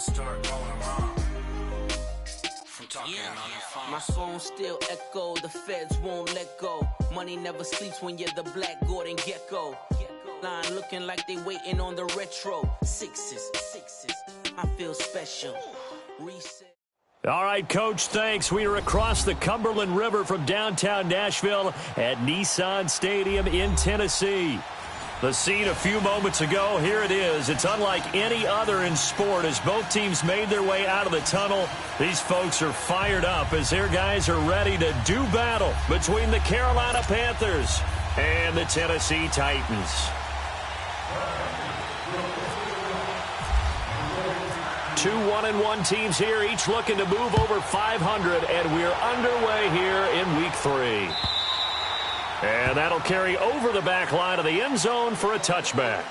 start going wrong. From talking on the phone. My phone still echo, the feds won't let go. Money never sleeps when you're the Black Gordon Gecko. Line looking like they waiting on the retro. Sixes, I feel special. Reset. All right, Coach, thanks. We are across the Cumberland River from downtown Nashville at Nissan Stadium in Tennessee. The scene a few moments ago, here it is. It's unlike any other in sport as both teams made their way out of the tunnel. These folks are fired up as their guys are ready to do battle between the Carolina Panthers and the Tennessee Titans. Two 1-1 teams here, each looking to move over 500, and we're underway here in Week 3. And that'll carry over the back line of the end zone for a touchback.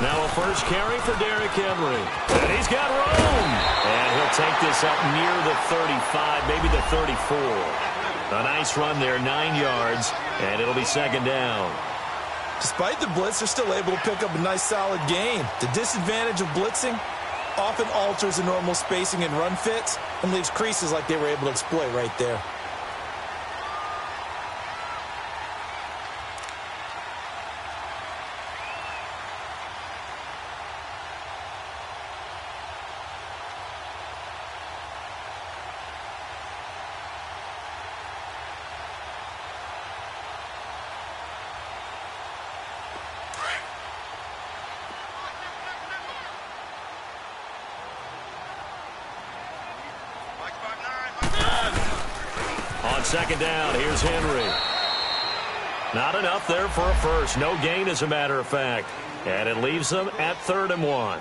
Now a first carry for Derrick Henry. And he's got room. And he'll take this up near the 35, maybe the 34. A nice run there, 9 yards, and it'll be second down. Despite the blitz, they're still able to pick up a nice solid gain. The disadvantage of blitzing often alters the normal spacing and run fits and leaves creases like they were able to exploit right there. Second down, here's Henry. Not enough there for a first. No gain, as a matter of fact. And it leaves them at 3rd and 1.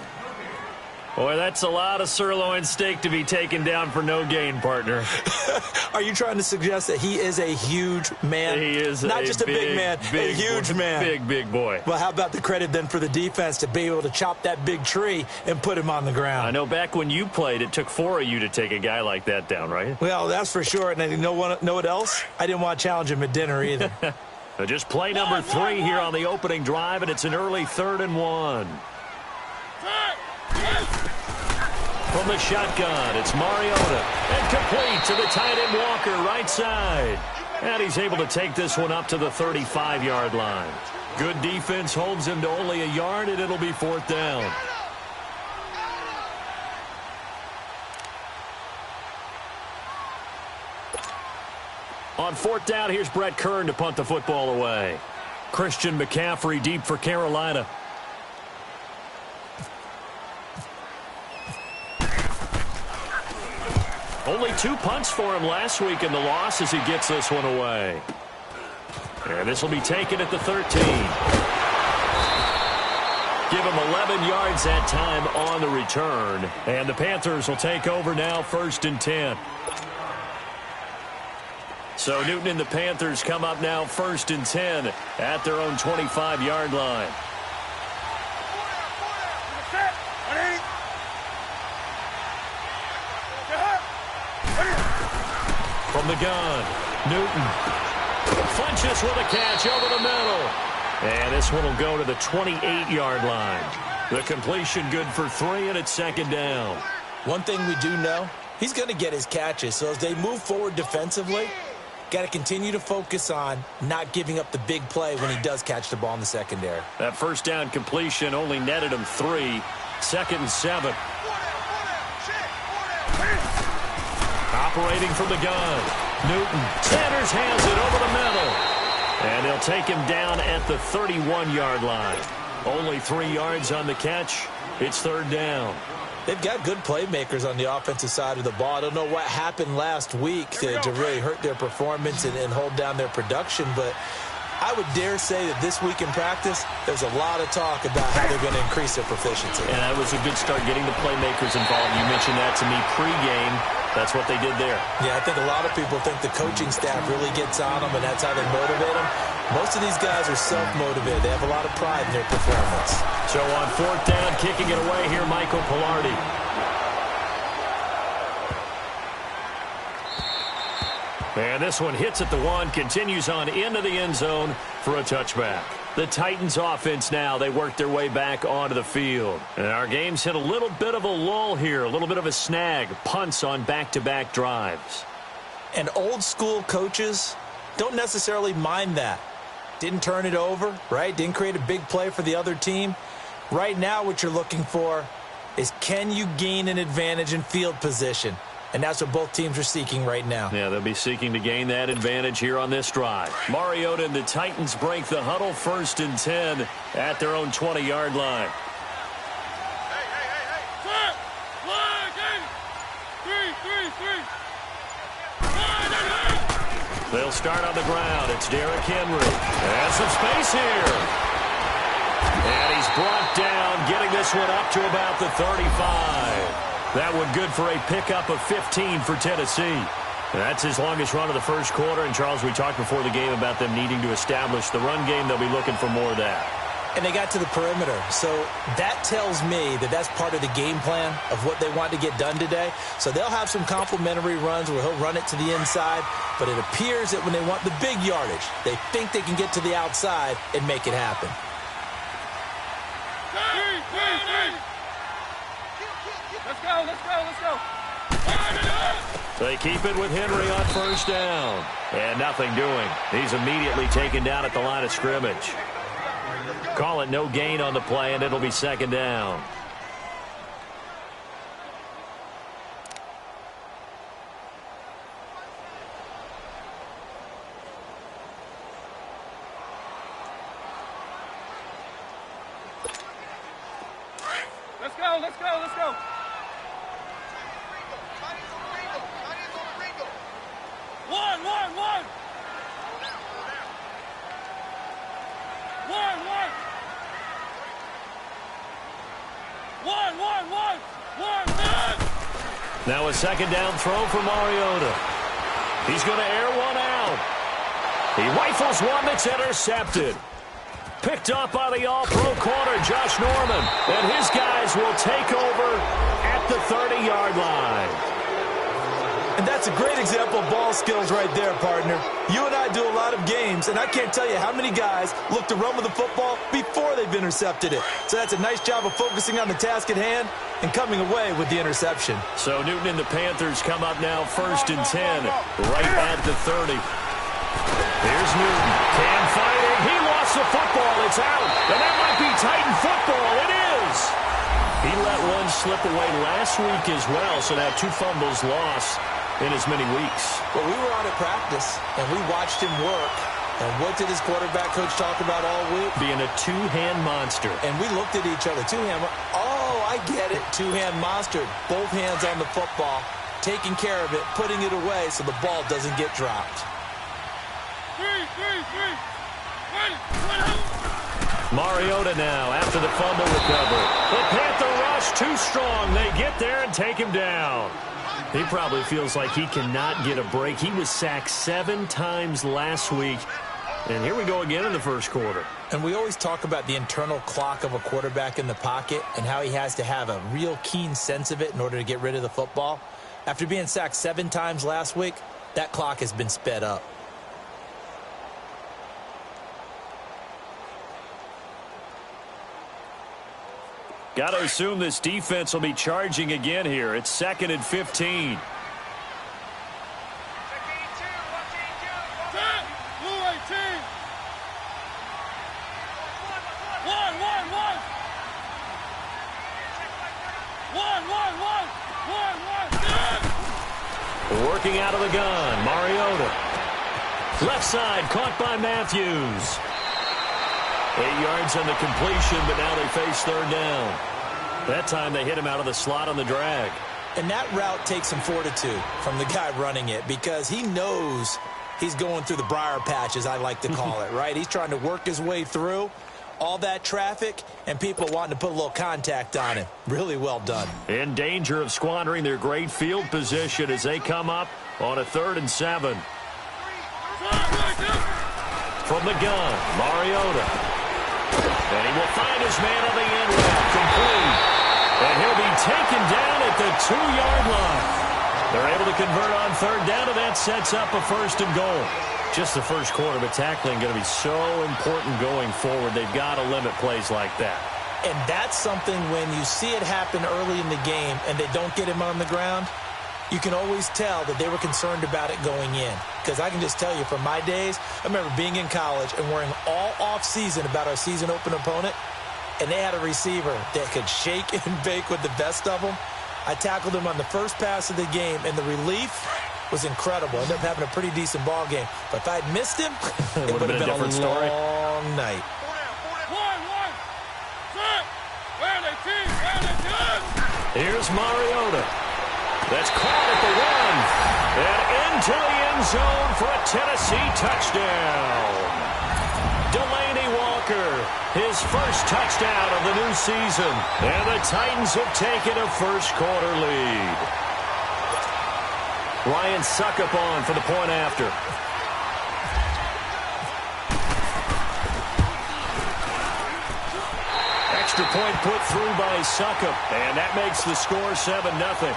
Boy, that's a lot of sirloin steak to be taken down for no gain, partner. Are you trying to suggest that he is a huge man? He is not just a big man, a huge man. Big boy. Well, how about the credit then for the defense to be able to chop that big tree and put him on the ground? I know back when you played, it took 4 of you to take a guy like that down, right? Well, that's for sure. And you know what else? I didn't want to challenge him at dinner either. Just play number 3 here on the opening drive, and it's an early 3rd and 1. From the shotgun, it's Mariota. And complete to the tight end Walker, right side. And he's able to take this one up to the 35-yard line. Good defense holds him to only a yard, and it'll be 4th down. On 4th down, here's Brett Kern to punt the football away. Christian McCaffrey deep for Carolina. Only 2 punts for him last week in the loss as he gets this one away. And this will be taken at the 13. Give him 11 yards that time on the return. And the Panthers will take over now, 1st and 10. So Newton and the Panthers come up now 1st and 10 at their own 25-yard line. From the gun, Newton punches with a catch over the middle. And this one will go to the 28-yard line. The completion good for 3, and it's 2nd down. One thing we do know, he's going to get his catches. So as they move forward defensively, got to continue to focus on not giving up the big play when he does catch the ball in the secondary. That 1st down completion only netted him 3. 2nd and 7. Operating from the gun. Newton. Sanders has it over the middle. And they'll take him down at the 31-yard line. Only 3 yards on the catch. It's 3rd down. They've got good playmakers on the offensive side of the ball. I don't know what happened last week to really hurt their performance and hold down their production, but I would dare say that this week in practice, there's a lot of talk about how they're going to increase their proficiency. And that was a good start getting the playmakers involved. You mentioned that to me pregame. That's what they did there. Yeah, I think a lot of people think the coaching staff really gets on them, and that's how they motivate them. Most of these guys are self-motivated. They have a lot of pride in their performance. So on 4th down, kicking it away here, Michael Pilardi. And this one hits at the 1, continues on into the end zone for a touchback. The Titans offense now, they work their way back onto the field. And our game's hit a little bit of a lull here, a little bit of a snag. Punts on back-to-back drives. And old-school coaches don't necessarily mind that. Didn't turn it over, right? Didn't create a big play for the other team. Right now what you're looking for is, can you gain an advantage in field position? And that's what both teams are seeking right now. Yeah, they'll be seeking to gain that advantage here on this drive. Mariota and the Titans break the huddle, 1st and 10 at their own 20-yard line. They'll start on the ground. It's Derrick Henry. And some space here. And he's brought down, getting this one up to about the 35. That one good for a pickup of 15 for Tennessee. That's his longest run of the first quarter. And, Charles, we talked before the game about them needing to establish the run game. They'll be looking for more of that. And they got to the perimeter. So that tells me that that's part of the game plan of what they want to get done today. So they'll have some complementary runs where he'll run it to the inside. But it appears that when they want the big yardage, they think they can get to the outside and make it happen. Let's go, let's go, let's go. They keep it with Henry on 1st down. And nothing doing. He's immediately taken down at the line of scrimmage. Call it no gain on the play, and it'll be 2nd down. Let's go, let's go, let's go. One. Now a 2nd down throw for Mariota. He's going to air one out. He rifles one that's intercepted. Picked up by the all-pro corner, Josh Norman. And his guys will take over at the 30-yard line. And that's a great example of ball skills right there, partner. You and I do a lot of games, and I can't tell you how many guys look to run with the football before they've intercepted it. So that's a nice job of focusing on the task at hand and coming away with the interception. So Newton and the Panthers come up now 1st and 10, right at the 30. Here's Newton. Cam fighting. He lost the football. It's out. And that might be Titan football. It is. He let one slip away last week as well, so now 2 fumbles lost in as many weeks. Well, we were out at practice, and we watched him work. And what did his quarterback coach talk about all week? Being a 2-hand monster. And we looked at each other. 2-hand. Oh, I get it. 2-hand monster. Both hands on the football, taking care of it, putting it away so the ball doesn't get dropped. Mariota now after the fumble recovery. The Panther rush too strong. They get there and take him down. He probably feels like he cannot get a break. He was sacked 7 times last week. And here we go again in the first quarter. And we always talk about the internal clock of a quarterback in the pocket and how he has to have a real keen sense of it in order to get rid of the football. After being sacked 7 times last week, that clock has been sped up. Got to assume this defense will be charging again here. It's 2nd and 15. Working out of the gun, Mariota. Left side, caught by Matthews. 8 yards on the completion, but now they face 3rd down. That time they hit him out of the slot on the drag. And that route takes some fortitude from the guy running it because he knows he's going through the briar patch, as I like to call it, right? He's trying to work his way through all that traffic and people wanting to put a little contact on him. Really well done. In danger of squandering their great field position as they come up on a 3rd and 7. From the gun, Mariota. And he will find his man on the end route, complete. And he'll be taken down at the 2-yard line. They're able to convert on 3rd down, and that sets up a 1st and goal. Just the first quarter, but tackling going to be so important going forward. They've got to limit plays like that. And that's something when you see it happen early in the game and they don't get him on the ground, you can always tell that they were concerned about it going in. Because I can just tell you from my days, I remember being in college and worrying all off-season about our season open opponent, and they had a receiver that could shake and bake with the best of them. I tackled him on the first pass of the game, and the relief was incredible. Ended up having a pretty decent ball game. But if I'd missed him, it would have been a story. long night. Here's Mariota. That's caught at the 1. And into the end zone for a Tennessee touchdown. Delaney Walker, his first touchdown of the new season. And the Titans have taken a first-quarter lead. Ryan Suckup on for the point after. Extra point put through by Suckup, and that makes the score 7-0.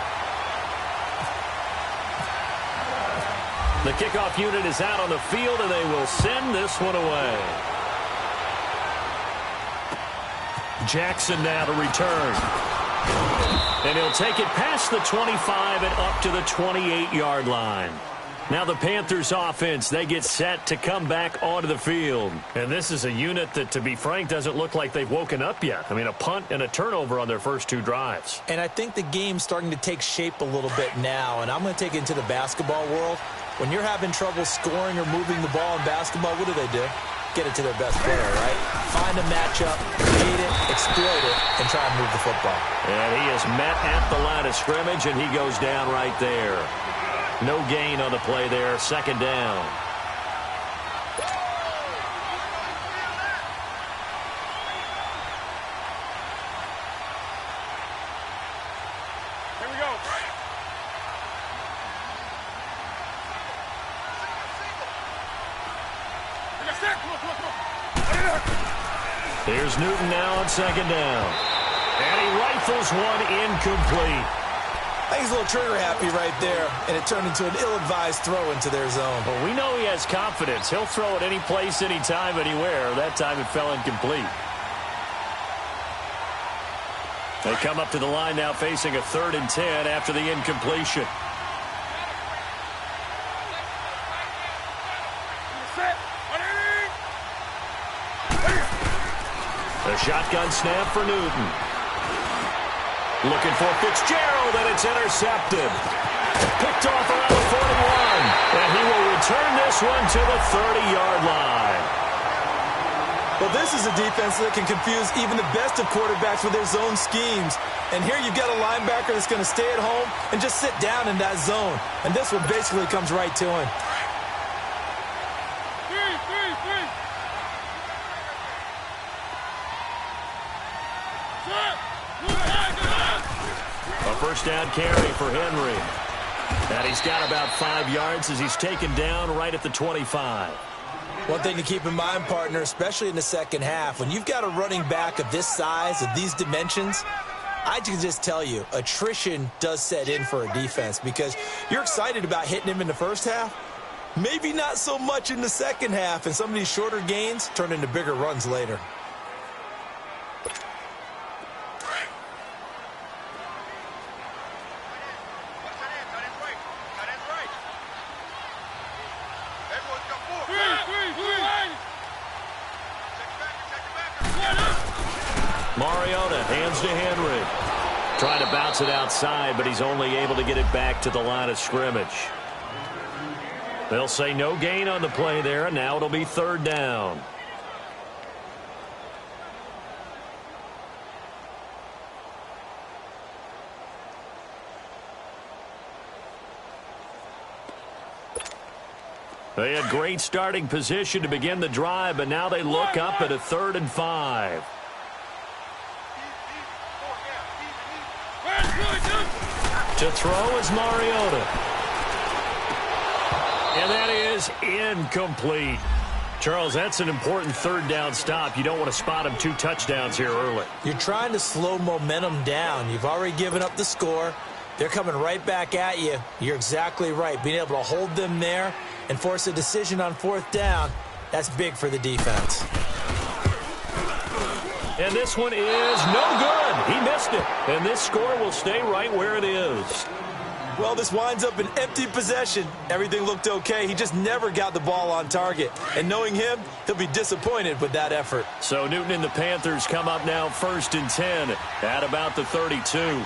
The kickoff unit is out on the field, and they will send this one away. Jackson now to return. And he'll take it past the 25 and up to the 28-yard line. Now the Panthers offense, they get set to come back onto the field. And this is a unit that, to be frank, doesn't look like they've woken up yet. I mean, a punt and a turnover on their first 2 drives. And I think the game's starting to take shape a little bit now. And I'm going to take it into the basketball world. When you're having trouble scoring or moving the ball in basketball, what do? Get it to their best player, right? Find a matchup, create it, exploit it, and try and move the football. And he is met at the line of scrimmage, and he goes down right there. No gain on the play there, 2nd down. Here we go. Here's Newton now on 2nd down. And he rifles one incomplete. I think he's a little trigger happy right there, and it turned into an ill-advised throw into their zone. Well, we know he has confidence. He'll throw it any place, anytime, anywhere. That time it fell incomplete. They come up to the line now facing a 3rd and 10 after the incompletion. A shotgun snap for Newton. Looking for Fitzgerald, and it's intercepted. Picked off around the 41. And he will return this one to the 30-yard line. Well, this is a defense that can confuse even the best of quarterbacks with their zone schemes. And here you've got a linebacker that's going to stay at home and just sit down in that zone. And this one basically comes right to him. A first down carry for Henry. And he's got about 5 yards as he's taken down right at the 25. One thing to keep in mind, partner, especially in the second half, when you've got a running back of this size, of these dimensions, I can just tell you, attrition does set in for a defense because you're excited about hitting him in the first half. Maybe not so much in the second half, and some of these shorter gains turn into bigger runs later. Mariota hands to Henry. Trying to bounce it outside, but he's only able to get it back to the line of scrimmage. They'll say no gain on the play there, and now it'll be 3rd down. They had great starting position to begin the drive, but now they look up at a 3rd and 5. To throw is Mariota. And that is incomplete. Charles, that's an important 3rd down stop. You don't want to spot him 2 touchdowns here early. You're trying to slow momentum down. You've already given up the score. They're coming right back at you. You're exactly right. Being able to hold them there and force a decision on 4th down, that's big for the defense. And this one is no good. He missed it. And this score will stay right where it is. Well, this winds up an empty possession. Everything looked okay. He just never got the ball on target. And knowing him, he'll be disappointed with that effort. So Newton and the Panthers come up now 1st and 10 at about the 32.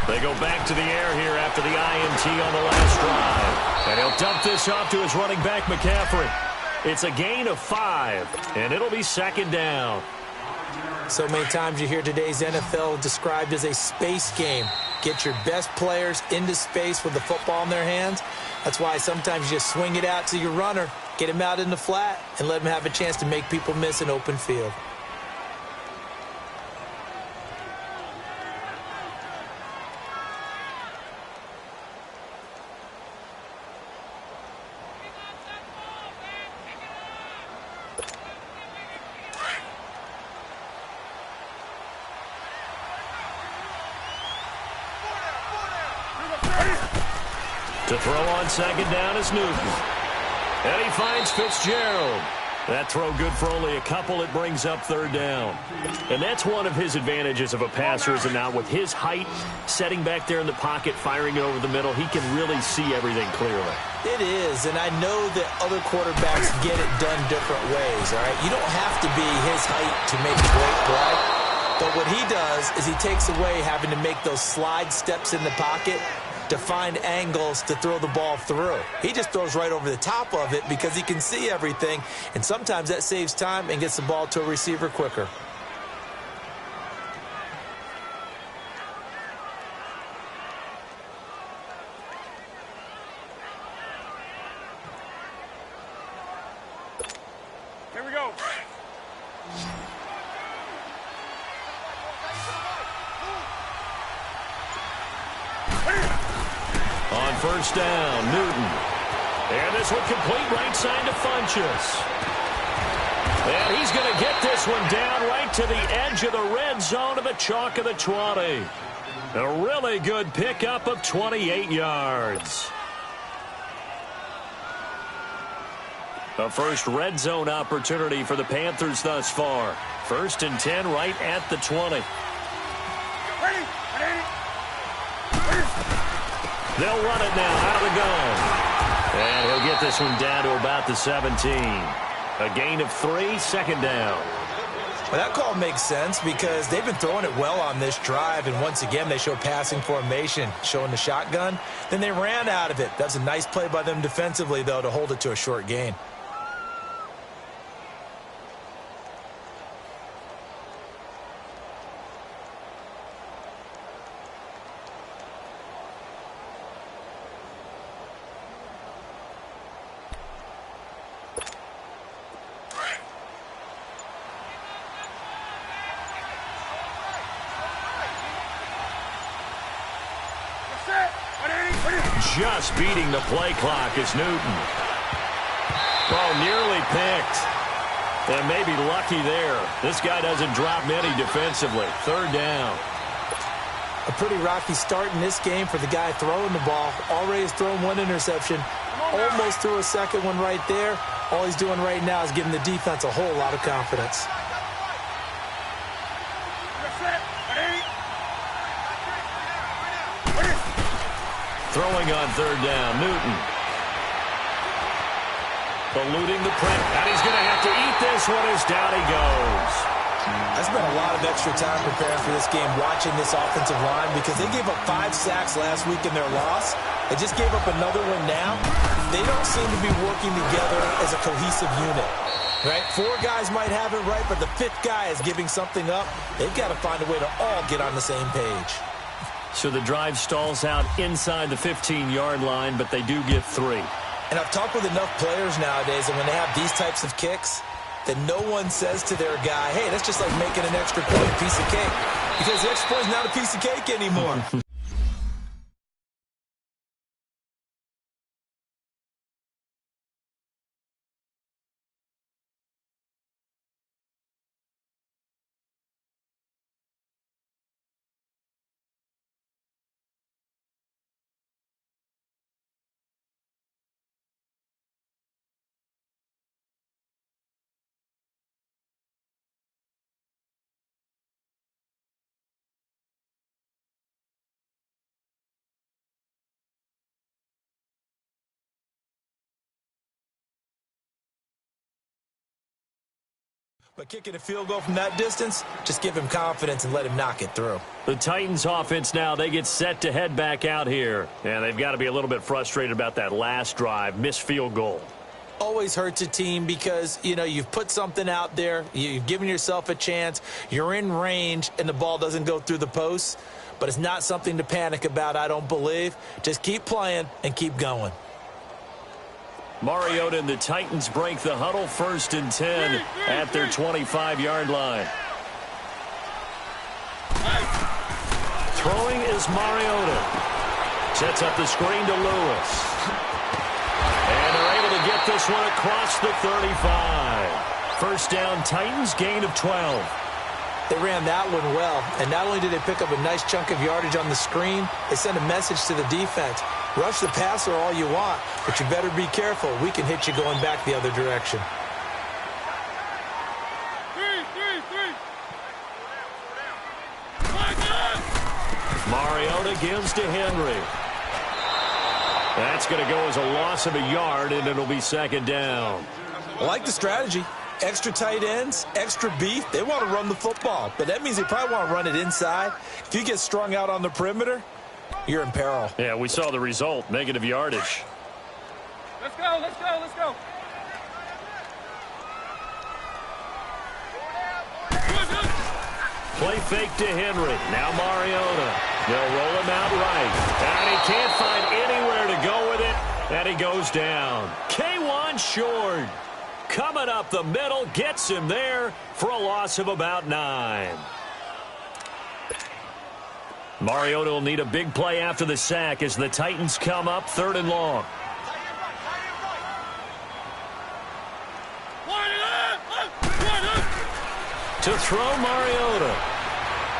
They go back to the air here after the INT on the last drive. And he'll dump this off to his running back, McCaffrey. It's a gain of 5, and it'll be 2nd down. So many times you hear today's NFL described as a space game. Get your best players into space with the football in their hands. That's why sometimes you just swing it out to your runner, get him out in the flat, and let him have a chance to make people miss an open field. To throw on 2nd down is Newton. And he finds Fitzgerald. That throw good for only a couple. It brings up 3rd down. And that's one of his advantages of a passer, is now with his height, setting back there in the pocket, firing it over the middle, he can really see everything clearly. It is, and I know that other quarterbacks get it done different ways, all right? You don't have to be his height to make a great play. But what he does is he takes away having to make those slide steps in the pocket to find angles to throw the ball through. He just throws right over the top of it because he can see everything, and sometimes that saves time and gets the ball to a receiver quicker. Here we go. On 1st down, Newton. And this one complete right side to Funchess. And he's going to get this one down right to the edge of the red zone of the chalk of the 20. A really good pickup of 28 yards. A first red zone opportunity for the Panthers thus far. 1st and 10 right at the 20. They'll run it now out of the gun. And he'll get this one down to about the 17. A gain of 3, 2nd down. Well, that call makes sense because they've been throwing it well on this drive, and once again they show passing formation, showing the shotgun. Then they ran out of it. That's a nice play by them defensively, though, to hold it to a short gain. Just beating the play clock is Newton. Oh, nearly picked. And maybe lucky there. This guy doesn't drop many defensively. 3rd down. A pretty rocky start in this game for the guy throwing the ball. Already has thrown 1 interception. Almost threw a 2nd one right there. All he's doing right now is giving the defense a whole lot of confidence. Throwing on 3rd down, Newton. Eluding the print, and he's going to have to eat this one as down he goes. I spent a lot of extra time preparing for this game, watching this offensive line, because they gave up 5 sacks last week in their loss. They just gave up another one now. They don't seem to be working together as a cohesive unit. Right? 4 guys might have it right, but the 5th guy is giving something up. They've got to find a way to all get on the same page. So the drive stalls out inside the 15-yard line, but they do get 3. And I've talked with enough players nowadays, and when they have these types of kicks, that no one says to their guy, hey, that's just like making an extra point, piece of cake. Because the extra point is not a piece of cake anymore. But kicking a field goal from that distance, just give him confidence and let him knock it through. The Titans offense now, they get set to head back out here. And they've got to be a little bit frustrated about that last drive, missed field goal. Always hurts a team because, you know, you've put something out there, you've given yourself a chance, you're in range, and the ball doesn't go through the posts. But it's not something to panic about, I don't believe. Just keep playing and keep going. Mariota and the Titans break the huddle, 1st and 10 at their 25-yard line. Throwing is Mariota. Sets up the screen to Lewis. And they're able to get this one across the 35. First down, Titans, gain of 12. They ran that one well, and not only did they pick up a nice chunk of yardage on the screen, they sent a message to the defense. Rush the passer all you want, but you better be careful. We can hit you going back the other direction. 3. Mariota gives to Henry. That's going to go as a loss of a yard, and it'll be 2nd down. I like the strategy. Extra tight ends, extra beef. They want to run the football, but that means they probably want to run it inside. If you get strung out on the perimeter, you're in peril. Yeah, we saw the result, negative yardage. Let's go, let's go, let's go. Play fake to Henry. Now Mariota. They'll roll him out right. And he can't find anywhere to go with it. And he goes down. K1 short. Coming up the middle. Gets him there for a loss of about 9. Mariota will need a big play after the sack as the Titans come up 3rd and long. To throw Mariota.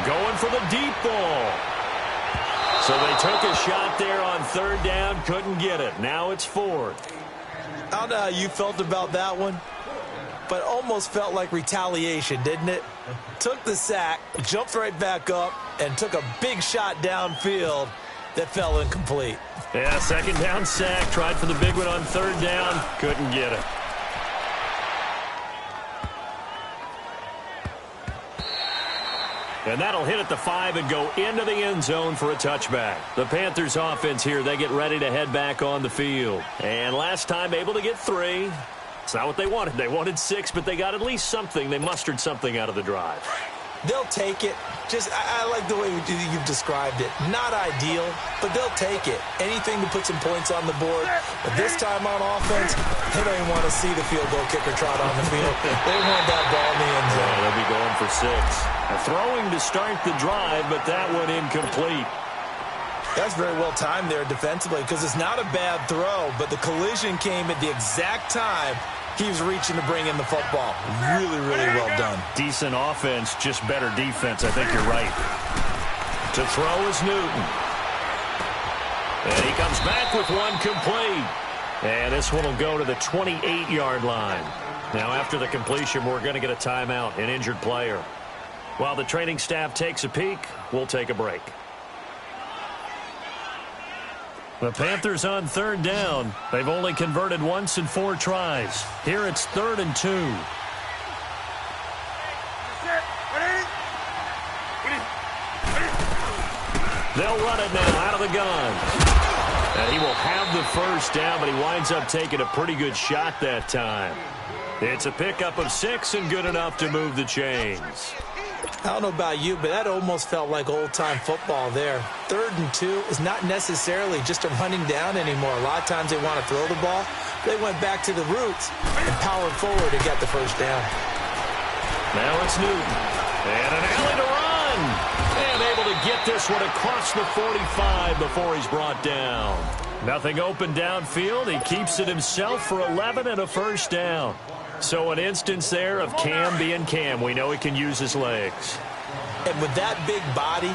Going for the deep ball. So they took a shot there on 3rd down. Couldn't get it. Now it's 4th. I don't know how you felt about that one, but almost felt like retaliation, didn't it? Took the sack, jumped right back up, and took a big shot downfield that fell incomplete. Yeah, 2nd down sack. Tried for the big one on 3rd down. Couldn't get it. And that'll hit at the 5 and go into the end zone for a touchback. The Panthers offense here, they get ready to head back on the field. And last time able to get 3. It's not what they wanted. They wanted 6, but they got at least something. They mustered something out of the drive. They'll take it. I like the way you've described it. Not ideal, but they'll take it. Anything to put some points on the board. But this time on offense, they don't even want to see the field goal kicker trot on the field. They want that ball in the end zone. Yeah, they'll be going for 6. Throwing to start the drive, but that one incomplete. That's very well timed there defensively because it's not a bad throw, but the collision came at the exact time he was reaching to bring in the football. Really, really well done. Decent offense, just better defense. I think you're right. To throw is Newton. And he comes back with one complete. And this one will go to the 28-yard line. Now, after the completion, we're going to get a timeout, an injured player. While the training staff takes a peek, we'll take a break. The Panthers on 3rd down. They've only converted once in 4 tries. Here it's 3rd and 2. They'll run it now out of the gun. And he will have the first down, but he winds up taking a pretty good shot that time. It's a pickup of 6 and good enough to move the chains. I don't know about you, but that almost felt like old-time football there. 3rd and 2 is not necessarily just a running down anymore. A lot of times they want to throw the ball. They went back to the roots and powered forward and got the first down. Now it's Newton. And an alley to run. And able to get this one across the 45 before he's brought down. Nothing open downfield. He keeps it himself for 11 and a first down. So an instance there of Cam being Cam. We know he can use his legs. And with that big body,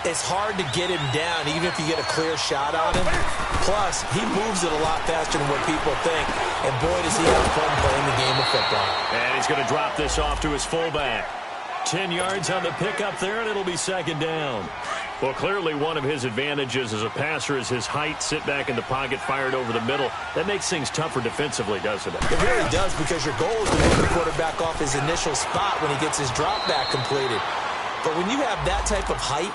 it's hard to get him down, even if you get a clear shot on him. Plus, he moves it a lot faster than what people think. And boy, does he have fun playing the game of football. And he's going to drop this off to his fullback. 10 yards on the pickup there, and it'll be second down. Well, clearly one of his advantages as a passer is his height. Sit back in the pocket, fired over the middle. That makes things tougher defensively, doesn't it? It really does, because your goal is to make the quarterback off his initial spot when he gets his drop back completed. But when you have that type of height,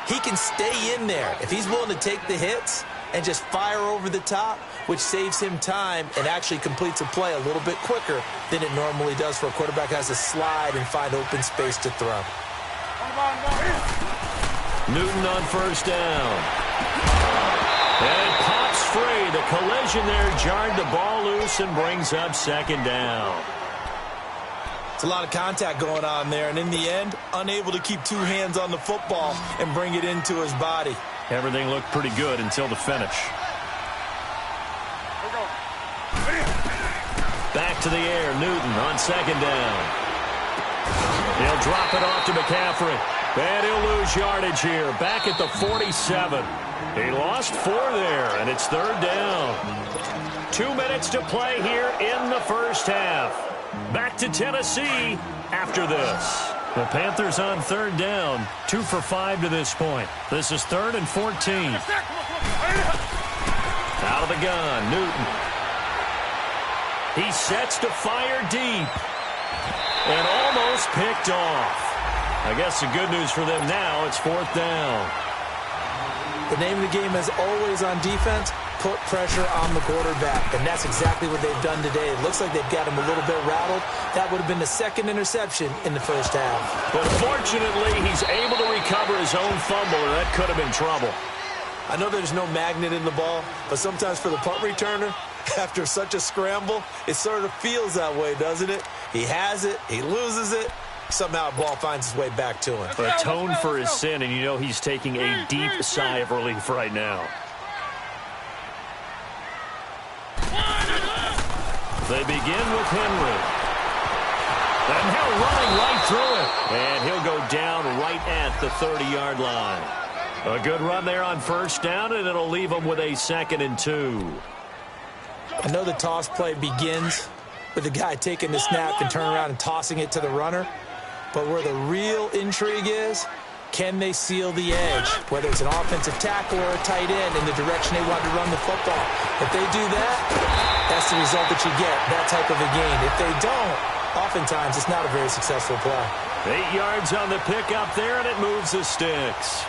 he can stay in there. If he's willing to take the hits and just fire over the top, which saves him time and actually completes a play a little bit quicker than it normally does for a quarterback who has to slide and find open space to throw. Newton on first down. And pops free. The collision there jarred the ball loose and brings up second down. It's a lot of contact going on there, and in the end, unable to keep two hands on the football and bring it into his body. Everything looked pretty good until the finish. Back to the air, Newton on second down. He'll drop it off to McCaffrey. And he'll lose yardage here. Back at the 47. He lost 4 there, and it's third down. 2 minutes to play here in the first half. Back to Tennessee after this. The Panthers on third down. 2 for 5 to this point. This is 3rd and 14. Out of the gun, Newton. He sets to fire deep. And almost picked off. I guess the good news for them now, it's 4th down. The name of the game is always on defense, put pressure on the quarterback. And that's exactly what they've done today. It looks like they've got him a little bit rattled. That would have been the 2nd interception in the first half. But fortunately, he's able to recover his own fumble, or that could have been trouble. I know there's no magnet in the ball, but sometimes for the punt returner, after such a scramble, it sort of feels that way, doesn't it? He has it, he loses it. Somehow the ball finds its way back to him. Atone for his sin, and you know he's taking a deep sigh of relief right now. They begin with Henry. And they're running right through it. And he'll go down right at the 30-yard line. A good run there on first down, and it'll leave them with a 2nd and 2. I know the toss play begins with the guy taking the snap and turning around and tossing it to the runner. But where the real intrigue is, can they seal the edge? Whether it's an offensive tackle or a tight end in the direction they want to run the football. If they do that, that's the result that you get, that type of a gain. If they don't, oftentimes it's not a very successful play. 8 yards on the pickup there, and it moves the sticks.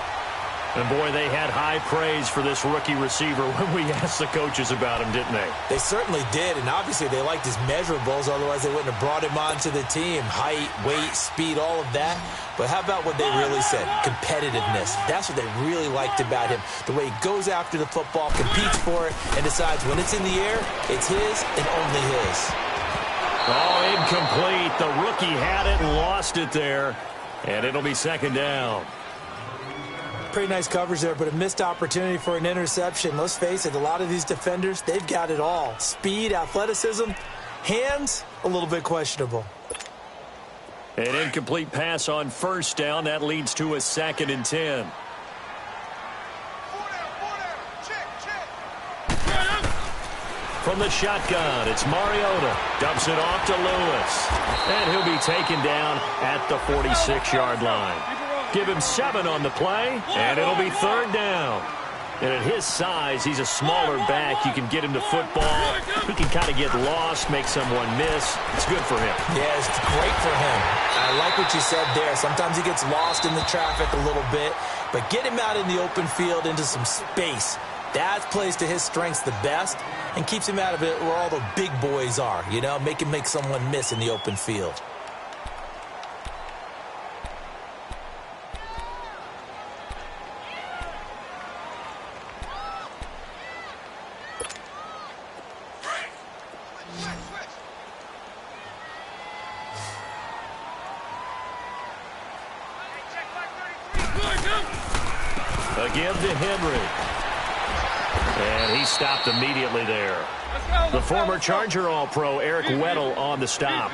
And, boy, they had high praise for this rookie receiver when we asked the coaches about him, didn't they? They certainly did, and obviously they liked his measurables. Otherwise, they wouldn't have brought him onto the team. Height, weight, speed, all of that. But how about what they really said? Competitiveness. That's what they really liked about him. The way he goes after the football, competes for it, and decides when it's in the air, it's his and only his. Oh, incomplete. The rookie had it and lost it there. And it'll be second down. Pretty nice coverage there, but a missed opportunity for an interception. Let's face it, a lot of these defenders, they've got it all. Speed, athleticism, hands, a little bit questionable. An incomplete pass on first down. That leads to a 2nd and 10. From the shotgun, it's Mariota. Dumps it off to Lewis. And he'll be taken down at the 46-yard line. Give him 7 on the play, and it'll be third down. And at his size, he's a smaller back. You can get him to football. He can kind of get lost, make someone miss. It's good for him. Yeah, it's great for him. I like what you said there. Sometimes he gets lost in the traffic a little bit, but get him out in the open field into some space. That plays to his strengths the best and keeps him out of it where all the big boys are, you know, make someone miss in the open field. Again to Henry. And he stopped immediately there. The former Charger All-Pro Eric Weddle on the stop.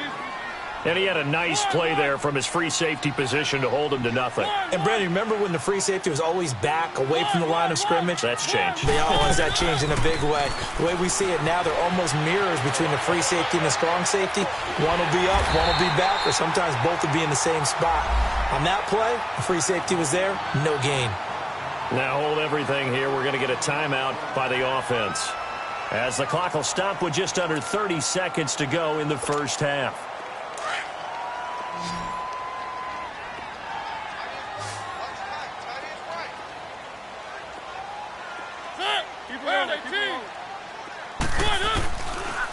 And he had a nice play there from his free safety position to hold him to nothing. And, Brandon, remember when the free safety was always back, away from the line of scrimmage? That's changed. They always that changed in a big way. The way we see it now, they're almost mirrors between the free safety and the strong safety. One will be up, one will be back, or sometimes both will be in the same spot. On that play, the free safety was there, no gain. Now hold everything here. We're going to get a timeout by the offense, as the clock will stop with just under 30 seconds to go in the first half.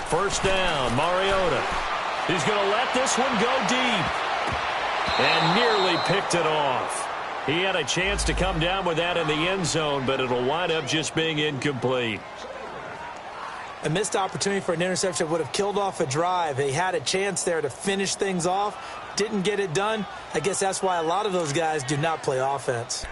First down, Mariota. He's going to let this one go deep. And nearly picked it off. He had a chance to come down with that in the end zone, but it'll wind up just being incomplete. A missed opportunity for an interception would have killed off a drive. They had a chance there to finish things off. Didn't get it done. I guess that's why a lot of those guys do not play offense.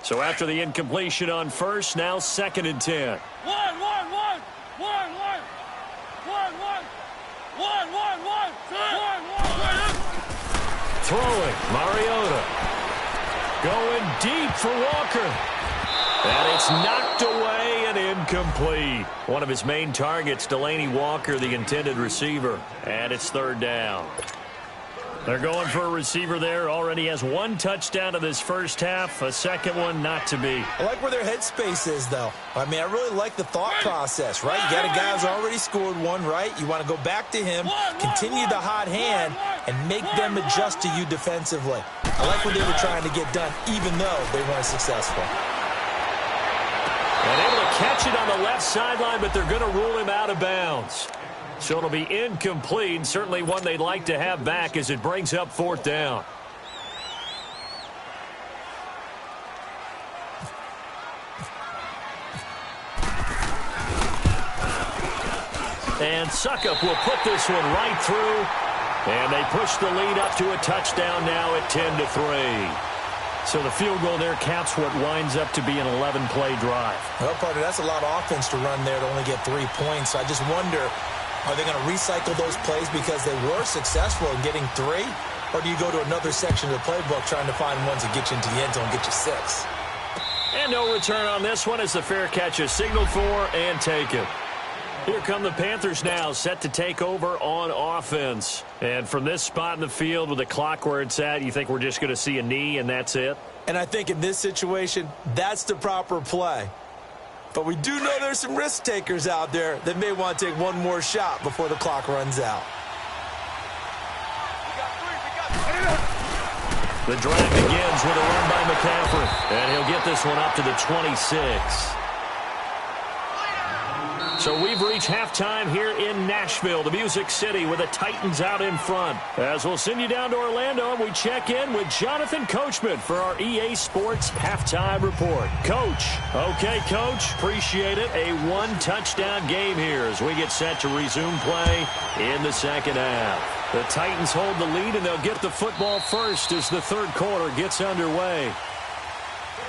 So after the incompletion on first, now 2nd and 10. Throwing, Mariota. Going deep for Walker. And it's knocked away and incomplete. One of his main targets, Delaney Walker, the intended receiver. And it's 3rd down. They're going for a receiver there. Already has 1 touchdown in this first half. A second one not to be. I like where their headspace is, though. I mean, I really like the thought process, right? You got a guy who's already scored 1, right? You want to go back to him, continue the hot hand, and make them adjust to you defensively. I like what they were trying to get done, even though they weren't successful. And able to catch it on the left sideline, but they're going to rule him out of bounds. So it'll be incomplete, certainly one they'd like to have back as it brings up 4th down. And Suckup will put this one right through, and they push the lead up to a touchdown now at 10-3. So the field goal there caps what winds up to be an 11-play drive. Well, partner, that's a lot of offense to run there to only get 3 points. I just wonder, are they going to recycle those plays because they were successful in getting 3? Or do you go to another section of the playbook trying to find ones that get you into the end zone and get you 6? And no return on this one as the fair catch is signaled for and taken. Here come the Panthers now, set to take over on offense. And from this spot in the field with the clock where it's at, you think we're just going to see a knee and that's it? And I think in this situation, that's the proper play. But we do know there's some risk takers out there that may want to take one more shot before the clock runs out. The drive begins with a run by McCaffrey. And he'll get this one up to the 26. So we've reached halftime here in Nashville, the Music City, with the Titans out in front. As we'll send you down to Orlando, and we check in with Jonathan Coachman for our EA Sports Halftime Report. Coach. Okay, Coach. Appreciate it. A 1-touchdown game here as we get set to resume play in the second half. The Titans hold the lead, and they'll get the football first as the 3rd quarter gets underway.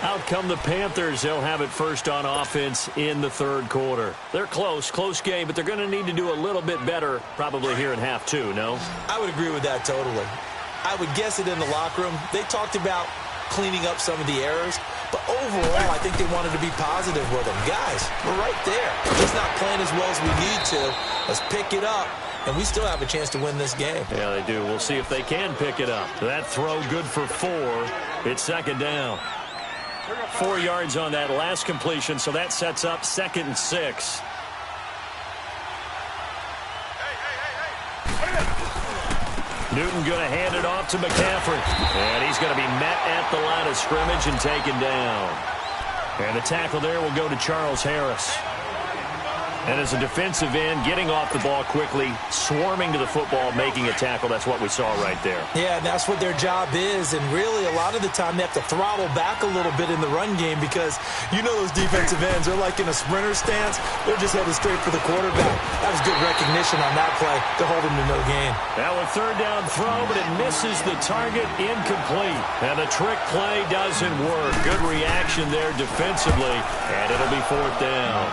Out come the Panthers. They'll have it first on offense in the 3rd quarter. They're close game, but they're going to need to do a little bit better probably here in half 2, no? I would agree with that totally. I would guess it in the locker room. They talked about cleaning up some of the errors, but overall, I think they wanted to be positive with them. Guys, we're right there. We're just not playing as well as we need to. Let's pick it up, and we still have a chance to win this game. Yeah, they do. We'll see if they can pick it up. That throw good for 4. It's 2nd down. 4 yards on that last completion, so that sets up 2nd and 6. Newton going to hand it off to McCaffrey. And he's going to be met at the line of scrimmage and taken down. And the tackle there will go to Charles Harris. And as a defensive end, getting off the ball quickly, swarming to the football, making a tackle, that's what we saw right there. Yeah, and that's what their job is. And really, a lot of the time, they have to throttle back a little bit in the run game because you know those defensive ends, they're like in a sprinter stance. They're just headed straight for the quarterback. That was good recognition on that play to hold him to no gain. Now a third down throw, but it misses the target, incomplete. And the trick play doesn't work. Good reaction there defensively, and it'll be fourth down.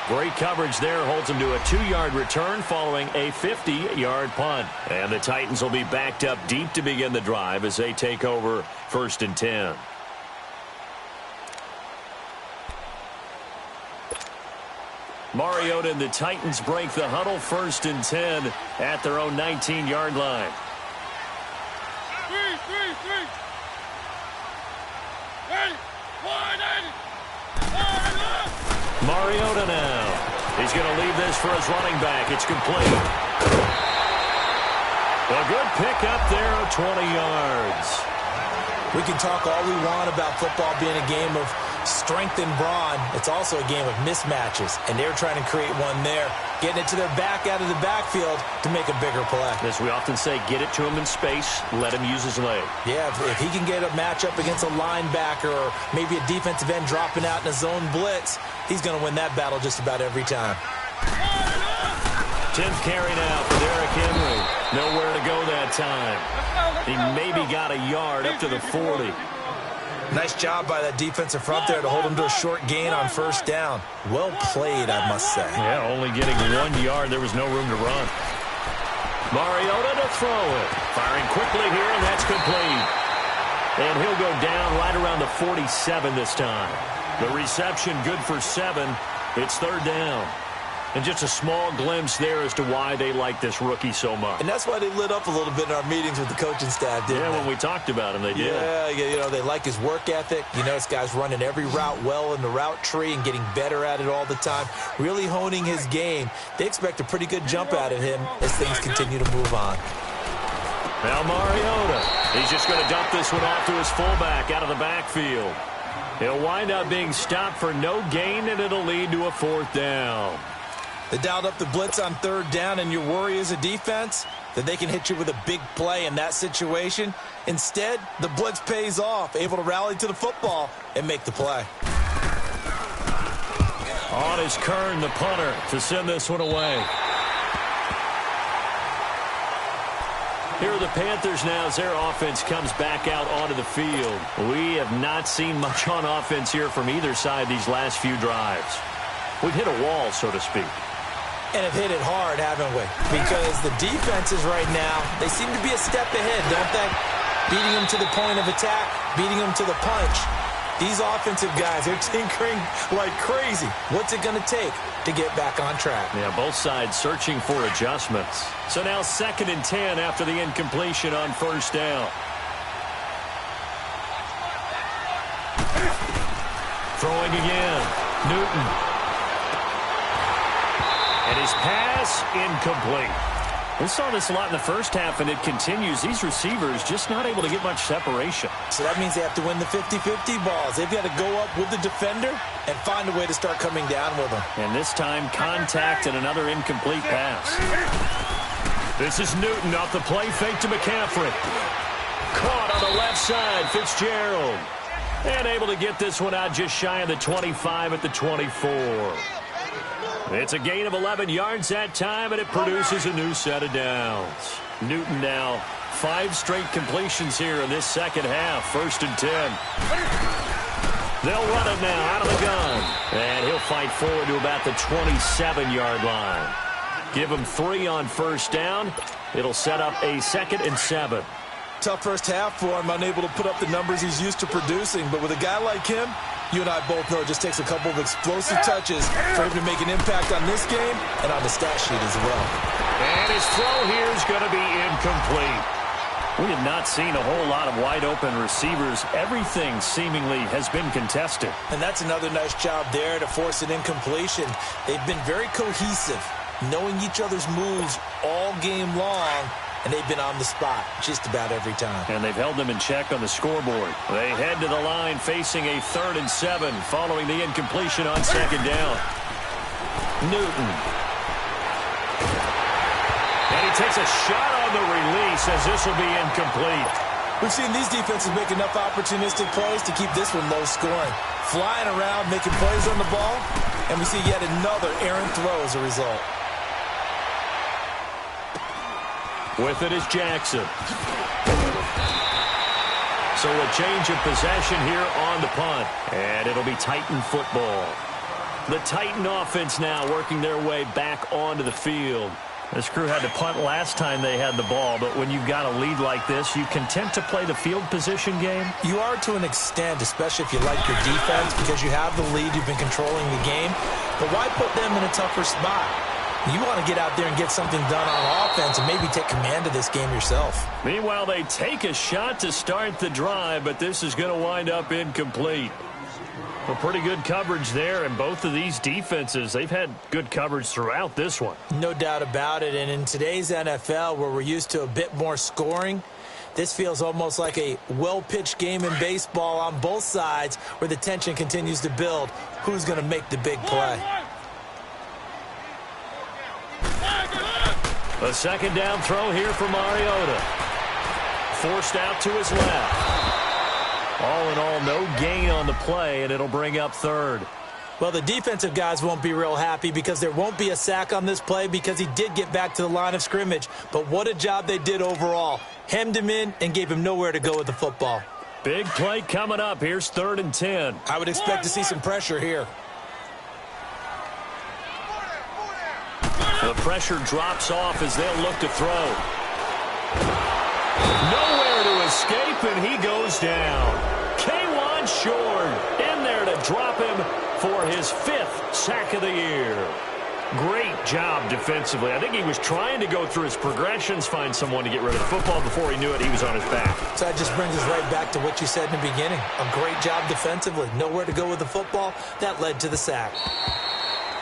Great coverage there, holds him to a 2-yard return following a 50-yard punt. And the Titans will be backed up deep to begin the drive as they take over 1st and 10. Mariota and the Titans break the huddle, 1st and 10 at their own 19-yard line. Mariota now. He's going to leave this for his running back. It's complete. A good pickup there of 20 yards. We can talk all we want about football being a game of strength and brawn. It's also a game of mismatches, and they're trying to create one there, getting it to their back out of the backfield to make a bigger play. As we often say, get it to him in space, let him use his leg. Yeah, if he can get a matchup against a linebacker or maybe a defensive end dropping out in a zone blitz, he's going to win that battle just about every time. 10th carry now for Derrick Henry. Nowhere to go that time. He maybe got a yard up to the 40. Nice job by that defensive front there to hold him to a short gain on 1st down. Well played, I must say. Yeah, only getting 1 yard. There was no room to run. Mariota to throw it. Firing quickly here, and that's complete. And he'll go down right around the 47 this time. The reception good for 7. It's 3rd down. And just a small glimpse there as to why they like this rookie so much. And that's why they lit up a little bit in our meetings with the coaching staff, didn't they? Yeah, when we talked about him, they did. Yeah, you know, they like his work ethic. You know, this guy's running every route well in the route tree and getting better at it all the time, really honing his game. They expect a pretty good jump out of him as things continue to move on. Now Mariota, he's just going to dump this one off to his fullback out of the backfield. He'll wind up being stopped for no gain, and it'll lead to a 4th down. They dialed up the blitz on 3rd down, and your worry as a defense that they can hit you with a big play in that situation. Instead, the blitz pays off, able to rally to the football and make the play. On is Kern, the punter, to send this one away. Here are the Panthers now as their offense comes back out onto the field. We have not seen much on offense here from either side these last few drives. We've hit a wall, so to speak. And have hit it hard, haven't we? Because the defenses right now, they seem to be a step ahead, don't they? Beating them to the point of attack, beating them to the punch. These offensive guys, they're tinkering like crazy. What's it going to take to get back on track? Yeah, both sides searching for adjustments. So now 2nd and 10 after the incompletion on 1st down. Throwing again. Newton. And his pass incomplete. We saw this a lot in the first half, and it continues. These receivers just not able to get much separation. So that means they have to win the 50-50 balls. They've got to go up with the defender and find a way to start coming down with them. And this time, contact and another incomplete pass. This is Newton off the play fake to McCaffrey. Caught on the left side, Fitzgerald. And able to get this one out just shy of the 25 at the 24. It's a gain of 11 yards that time, and it produces a new set of downs. Newton now 5 straight completions here in this second half. 1st and 10. They'll run it now out of the gun. And he'll fight forward to about the 27-yard line. Give him 3 on 1st down. It'll set up a 2nd and 7. Tough first half for him, unable to put up the numbers he's used to producing. But with a guy like him, you and I both know it just takes a couple of explosive touches for him to make an impact on this game and on the stat sheet as well. And his throw here is going to be incomplete. We have not seen a whole lot of wide-open receivers. Everything seemingly has been contested. And that's another nice job there to force an incompletion. They've been very cohesive, knowing each other's moves all game long, and they've been on the spot just about every time. And they've held them in check on the scoreboard. They head to the line facing a 3rd and 7 following the incompletion on 2nd down. Newton. And he takes a shot on the release as this will be incomplete. We've seen these defenses make enough opportunistic plays to keep this one low scoring. Flying around, making plays on the ball, and we see yet another errant throw as a result. With it is Jackson. So a change of possession here on the punt. And it'll be Titan football. The Titan offense now working their way back onto the field. This crew had to punt last time they had the ball, but when you've got a lead like this, you content to play the field position game? You are to an extent, especially if you like your defense, because you have the lead, you've been controlling the game. But why put them in a tougher spot? You want to get out there and get something done on offense and maybe take command of this game yourself. Meanwhile, they take a shot to start the drive, but this is going to wind up incomplete. Well, pretty good coverage there, and both of these defenses, they've had good coverage throughout this one. No doubt about it, and in today's NFL, where we're used to a bit more scoring, this feels almost like a well-pitched game in baseball on both sides where the tension continues to build. Who's going to make the big play? A 2nd down throw here for Mariota. Forced out to his left. All in all, no gain on the play, and it'll bring up 3rd. Well, the defensive guys won't be real happy because there won't be a sack on this play because he did get back to the line of scrimmage. But what a job they did overall. Hemmed him in and gave him nowhere to go with the football. Big play coming up. Here's 3rd and 10. I would expect to see some pressure here. The pressure drops off as they'll look to throw. Nowhere to escape, and he goes down. K'Wan Short in there to drop him for his 5th sack of the year. Great job defensively. I think he was trying to go through his progressions, find someone to get rid of the football. Before he knew it, he was on his back. So that just brings us right back to what you said in the beginning. A great job defensively. Nowhere to go with the football. That led to the sack.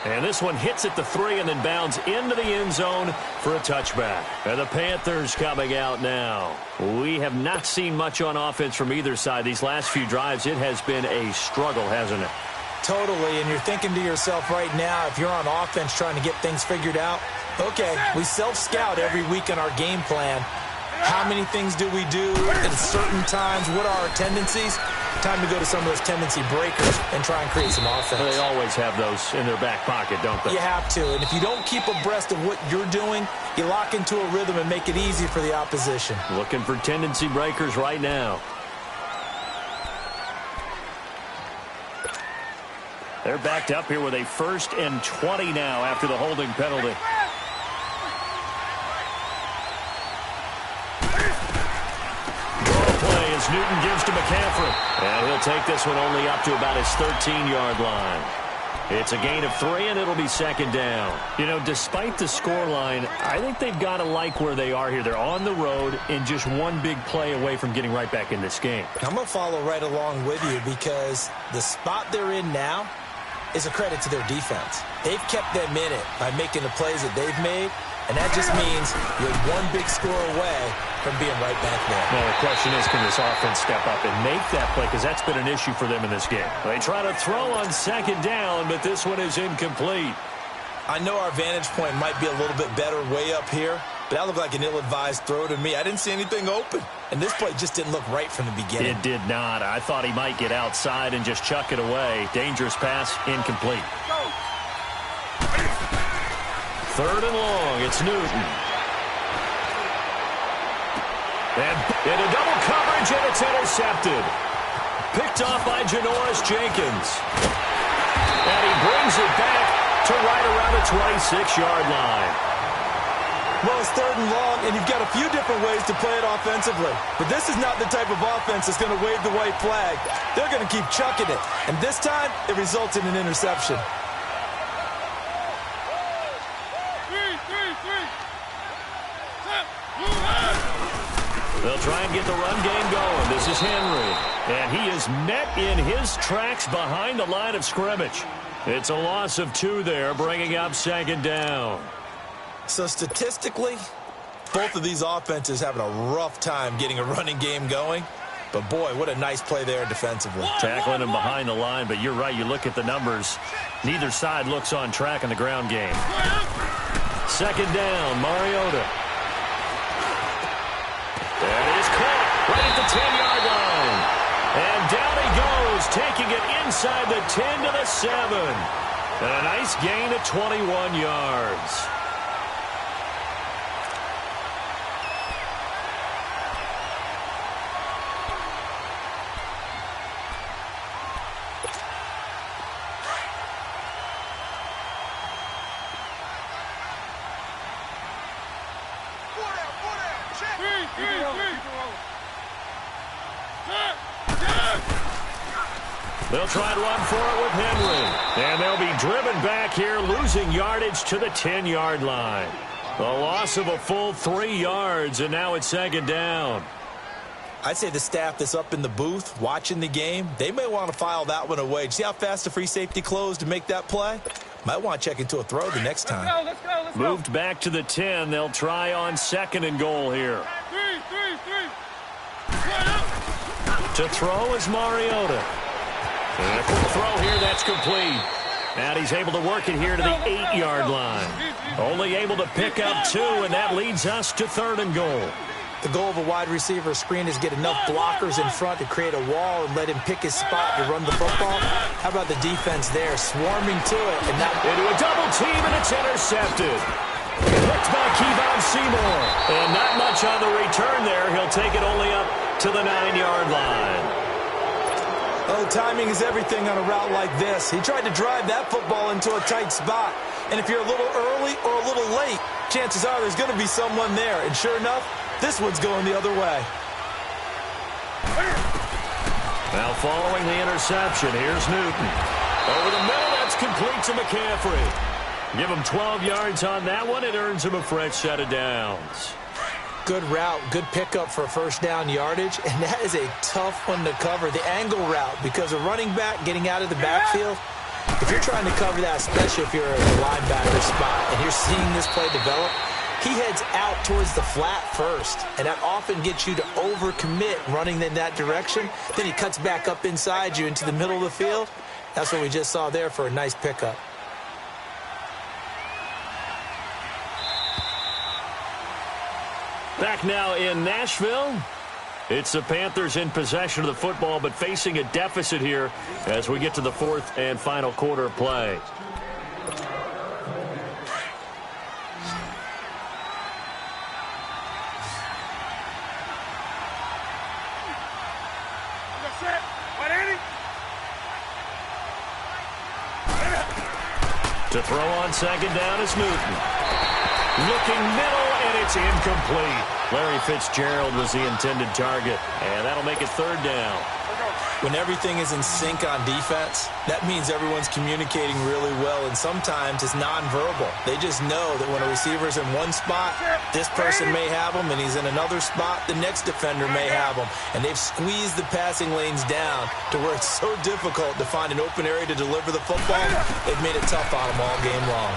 And this one hits at the 3 and then bounds into the end zone for a touchback. And the Panthers coming out now. We have not seen much on offense from either side. These last few drives, it has been a struggle, hasn't it? Totally, and you're thinking to yourself right now, if you're on offense trying to get things figured out, okay, we self-scout every week in our game plan. How many things do we do at certain times? What are our tendencies? Time to go to some of those tendency breakers and try and create some offense. They always have those in their back pocket, don't they? You have to, and if you don't keep abreast of what you're doing, you lock into a rhythm and make it easy for the opposition. Looking for tendency breakers right now. They're backed up here with a 1st and 20 now after the holding penalty. Newton gives to McCaffrey. And he'll take this one only up to about his 13-yard line. It's a gain of 3, and it'll be 2nd down. You know, despite the scoreline, I think they've got to like where they are here. They're on the road and just one big play away from getting right back in this game. I'm going to follow right along with you because the spot they're in now is a credit to their defense. They've kept them in it by making the plays that they've made, and that just means you're one big score away from being right back there. Well, the question is, can this offense step up and make that play? Because that's been an issue for them in this game. They try to throw on 2nd down, but this one is incomplete. I know our vantage point might be a little bit better way up here, but that looked like an ill-advised throw to me. I didn't see anything open, and this play just didn't look right from the beginning. It did not. I thought he might get outside and just chuck it away. Dangerous pass, incomplete. 3rd and long, it's Newton. And in a double coverage, and it's intercepted. Picked off by Janoris Jenkins. And he brings it back to right around the 26-yard line. Well, it's 3rd and long, and you've got a few different ways to play it offensively. But this is not the type of offense that's going to wave the white flag. They're going to keep chucking it. And this time, it results in an interception. They'll try and get the run game going. This is Henry. And he is met in his tracks behind the line of scrimmage. It's a loss of 2 there, bringing up 2nd down. So statistically, Both of these offenses having a rough time getting a running game going. But, boy, what a nice play there defensively. Tackling him behind the line, but you're right. You look at the numbers. Neither side looks on track in the ground game. Second down, Mariota. That is caught right at the 10-yard line. And down he goes, taking it inside the 10 to the 7. And a nice gain of 21 yards. They'll try and run for it with Henry. And they'll be driven back here, losing yardage to the 10-yard line. A loss of a full 3 yards, and now it's second down. I'd say the staff that's up in the booth watching the game, they may want to file that one away. Did you see how fast the free safety closed to make that play? Might want to check into a throw the next time. Let's go. Moved back to the 10. They'll try on second and goal here. To throw is Mariota. And a quick throw here, that's complete. And he's able to work it here to the 8-yard line. Only able to pick up 2, and that leads us to third and goal. The goal of a wide receiver screen is get enough blockers in front to create a wall and let him pick his spot to run the football. How about the defense there, swarming to it? And now into a double team, and it's intercepted. Picked by Kevon Seymour. And not much on the return there. He'll take it only up to the 9-yard line. Oh, timing is everything on a route like this. He tried to drive that football into a tight spot. And if you're a little early or a little late, chances are there's going to be someone there. And sure enough, this one's going the other way. Now following the interception, here's Newton. Over the middle, that's complete to McCaffrey. Give him 12 yards on that one. It earns him a fresh set of downs. Good route, good pickup for first down yardage, and that is a tough one to cover, the angle route, because a running back getting out of the backfield, if you're trying to cover that, especially if you're in a linebacker spot, and you're seeing this play develop, he heads out towards the flat first, and that often gets you to overcommit running in that direction. Then he cuts back up inside you into the middle of the field. That's what we just saw there for a nice pickup. Back now in Nashville. It's the Panthers in possession of the football, but facing a deficit here as we get to the fourth and final quarter of play. To throw on second down is Newton. Looking middle, and it's incomplete. Larry Fitzgerald was the intended target, and that'll make it third down. When everything is in sync on defense, that means everyone's communicating really well, and sometimes it's nonverbal. They just know that when a receiver's in one spot, this person may have him, and he's in another spot, the next defender may have him. And they've squeezed the passing lanes down to where it's so difficult to find an open area to deliver the football. They've made it tough on them all game long.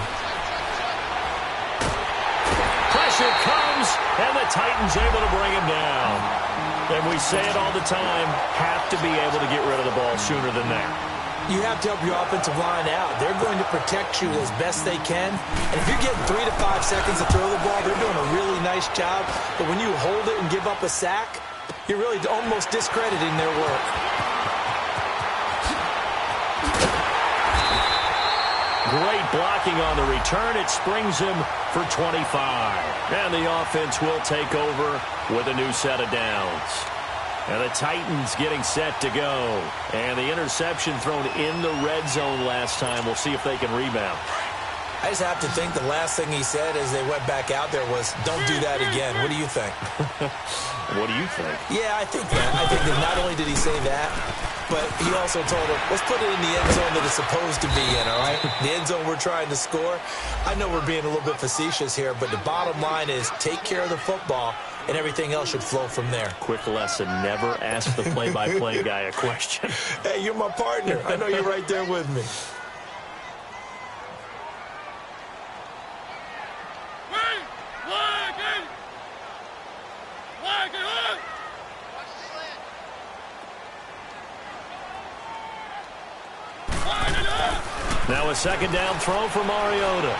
Pressure comes, and the Titans able to bring him down. And we say it all the time, have to be able to get rid of the ball sooner than that. You have to help your offensive line out. They're going to protect you as best they can. And if you're getting 3 to 5 seconds to throw the ball, they're doing a really nice job. But when you hold it and give up a sack, you're really almost discrediting their work. Great blocking on the return. It springs him for 25. And the offense will take over with a new set of downs. And the Titans getting set to go. And the interception thrown in the red zone last time. We'll see if they can rebound. I just have to think the last thing he said as they went back out there was, don't do that again. What do you think? What do you think? Yeah, I think that. I think that not only did he say that, but he also told him, let's put it in the end zone that it's supposed to be in, all right? The end zone we're trying to score. I know we're being a little bit facetious here, but the bottom line is take care of the football, and everything else should flow from there. Quick lesson, never ask the play-by-play guy a question. Hey, you're my partner. I know you're right there with me. Now a second down throw for Mariota.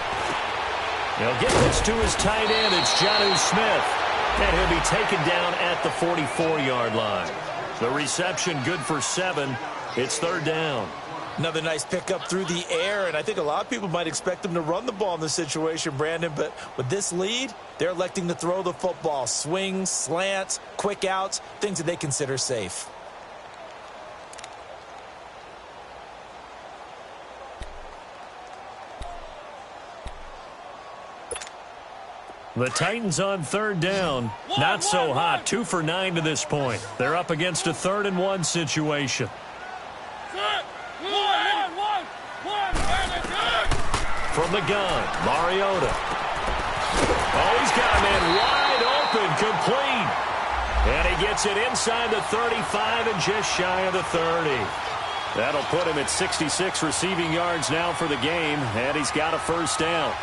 He'll get this to his tight end. It's Jonnu Smith. And he'll be taken down at the 44-yard line. The reception good for 7. It's third down. Another nice pickup through the air, and I think a lot of people might expect them to run the ball in this situation, Brandon, but with this lead, they're electing to throw the football. Swings, slants, quick outs, things that they consider safe. The Titans on third down. Not so hot. 2 for 9 to this point. They're up against a 3rd and 1 situation. From the gun, Mariota. Oh, he's got a man wide open, complete. And he gets it inside the 35 and just shy of the 30. That'll put him at 66 receiving yards now for the game, and he's got a first down.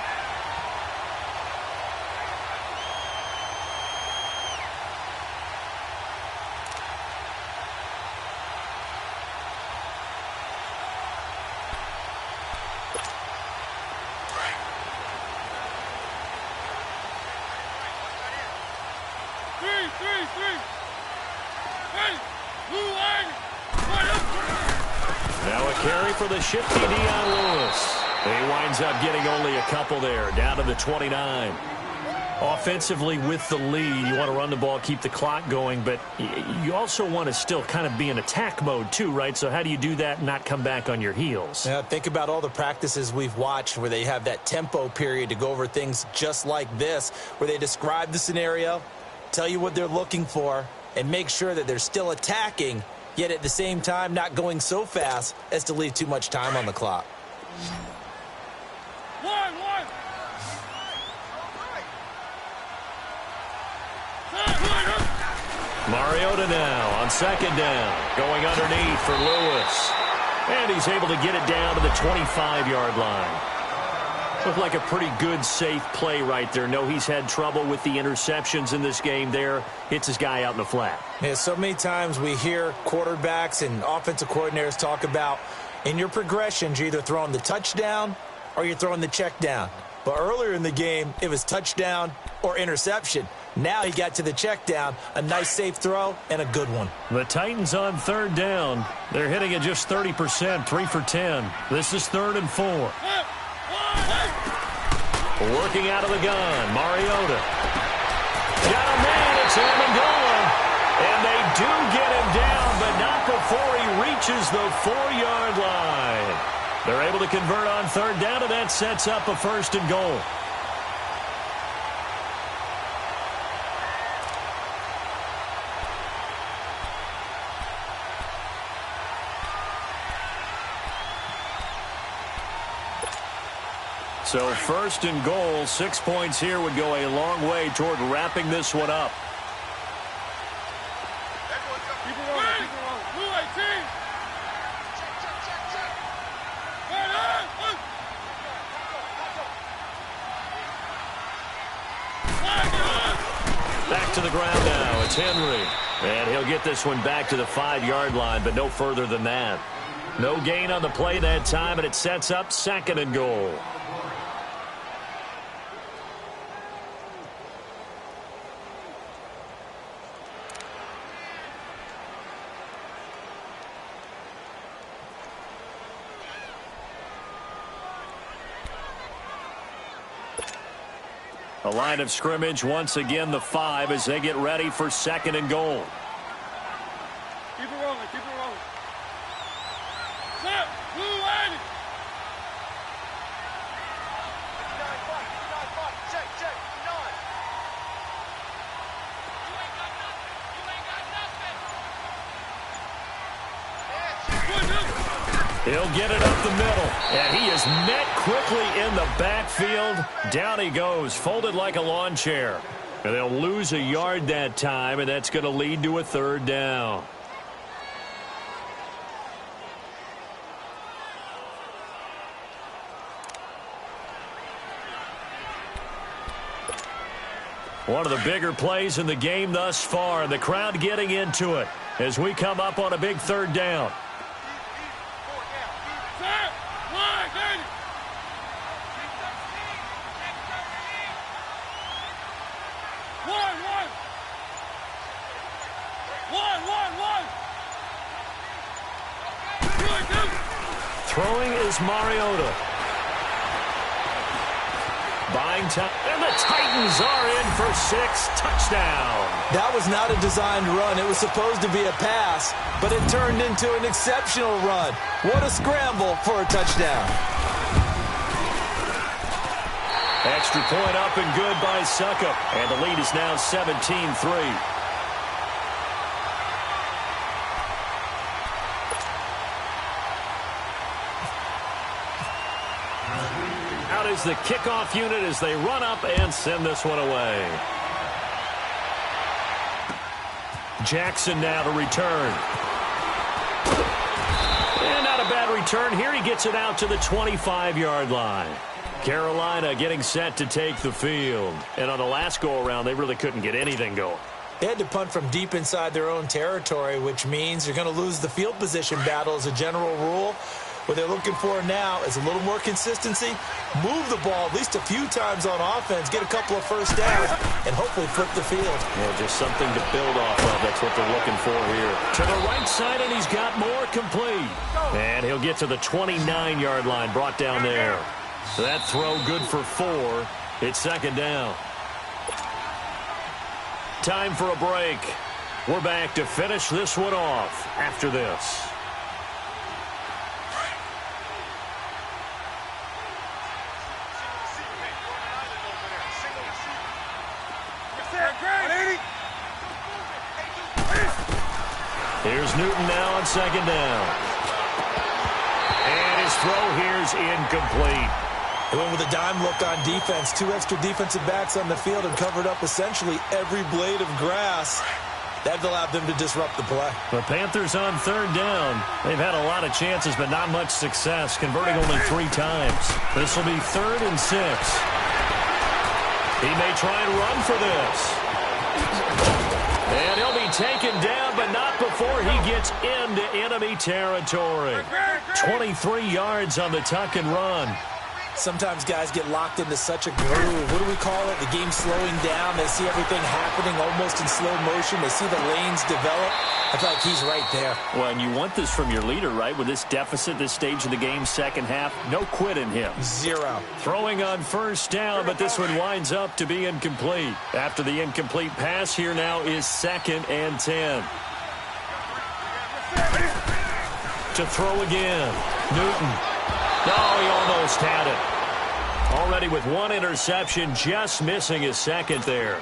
Now a carry for the shifty Dion Lewis. He winds up getting only a couple there, down to the 29. Offensively with the lead, you want to run the ball, keep the clock going, but you also want to still kind of be in attack mode too, right? So how do you do that and not come back on your heels? Yeah, think about all the practices we've watched where they have that tempo period to go over things just like this, where they describe the scenario, tell you what they're looking for, and make sure that they're still attacking, yet at the same time not going so fast as to leave too much time on the clock. Mariota now on second down, going underneath for Lewis. And he's able to get it down to the 25-yard line. Looked like a pretty good, safe play right there. No, he's had trouble with the interceptions in this game there. Hits his guy out in the flat. Yeah, so many times we hear quarterbacks and offensive coordinators talk about in your progressions, you're either throwing the touchdown or you're throwing the check down. But earlier in the game, it was touchdown or interception. Now he got to the check down, a nice safe throw, and a good one. The Titans on third down. They're hitting at just 30%, 3 for 10. This is 3rd and 4. Working out of the gun, Mariota. Got a man, it's Amendola. And they do get him down, but not before he reaches the 4-yard line. They're able to convert on third down, and that sets up a 1st and goal. So 1st and goal, 6 points here would go a long way toward wrapping this one up. Keep it rolling, keep it rolling. Blue 18. Back to the ground now. It's Henry. And he'll get this one back to the 5-yard line, but no further than that. No gain on the play that time, and it sets up 2nd and goal. A line of scrimmage, once again the 5 as they get ready for 2nd and goal. Keep it rolling, keep it rolling. Set, blue 80. Check, check, 9. You ain't got nothing. You ain't got nothing. He'll get it up the middle, and he is met quickly in the backfield. Down he goes, folded like a lawn chair. And they'll lose a yard that time, and that's going to lead to a 3rd down. One of the bigger plays in the game thus far, and the crowd getting into it as we come up on a big 3rd down. Set, 1, Throwing is Mariota. Buying time, and the Titans are in for 6. Touchdown. That was not a designed run. It was supposed to be a pass, but it turned into an exceptional run. What a scramble for a touchdown. Extra point up and good by Suckup. And the lead is now 17-3. Out is the kickoff unit as they run up and send this one away. Jackson now to return. And not a bad return here. He gets it out to the 25-yard line. Carolina getting set to take the field. And on the last go-around, they really couldn't get anything going. They had to punt from deep inside their own territory, which means you're going to lose the field position battle as a general rule. What they're looking for now is a little more consistency, move the ball at least a few times on offense, get a couple of first downs, and hopefully flip the field. Yeah, just something to build off of. That's what they're looking for here. To the right side, and he's got more complete. And he'll get to the 29-yard line, brought down there. So that throw good for 4. It's second down. Time for a break. We're back to finish this one off after this. Here's Newton now on second down. And his throw here's incomplete. They went with a dime look on defense. 2 extra defensive backs on the field and covered up essentially every blade of grass. That allowed them to disrupt the play. The Panthers on third down. They've had a lot of chances, but not much success, converting only 3 times. This will be 3rd and 6. He may try and run for this. And he'll be taken down, but not before he gets into enemy territory. 23 yards on the tuck and run. Sometimes guys get locked into such a groove. What do we call it? The game slowing down. They see everything happening almost in slow motion. They see the lanes develop. I feel like he's right there. Well, and you want this from your leader, right? With this deficit, this stage of the game, second half, no quit in him. 0. Throwing on first down, but this one winds up to be incomplete. After the incomplete pass, here now is 2nd and 10. To throw again. Newton. Oh, he almost had it. Already with 1 interception, just missing his 2nd there.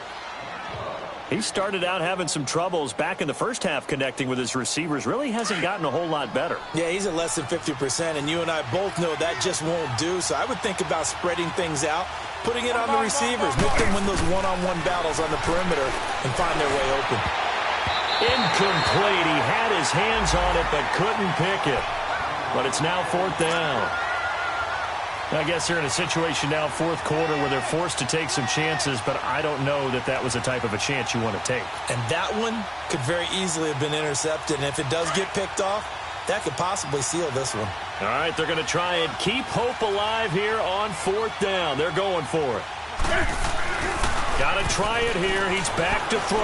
He started out having some troubles back in the first half connecting with his receivers. Really hasn't gotten a whole lot better. Yeah, he's at less than 50%, and you and I both know that just won't do. So I would think about spreading things out, putting it on the receivers, make them win those one-on-one battles on the perimeter and find their way open. Incomplete. He had his hands on it but couldn't pick it. But it's now 4th down. I guess they're in a situation now, 4th quarter, where they're forced to take some chances, but I don't know that that was the type of a chance you want to take. And that one could very easily have been intercepted, and if it does get picked off, that could possibly seal this one. All right, they're going to try and keep hope alive here on 4th down. They're going for it. Got to try it here. He's back to throw.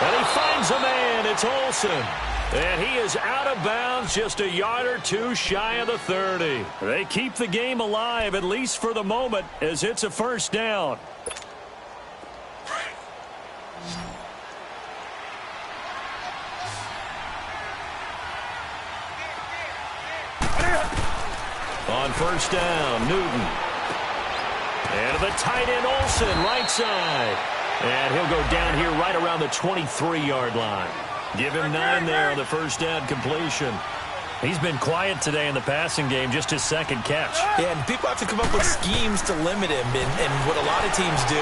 And he finds a man. It's Olsen. And he is out of bounds, just a yard or 2 shy of the 30. They keep the game alive, at least for the moment, as it's a first down. On first down, Newton. And the tight end, Olsen, right side. And he'll go down here right around the 23-yard line. Give him 9 there on the first down completion. He's been quiet today in the passing game, just his 2nd catch. Yeah, and people have to come up with schemes to limit him. And what a lot of teams do,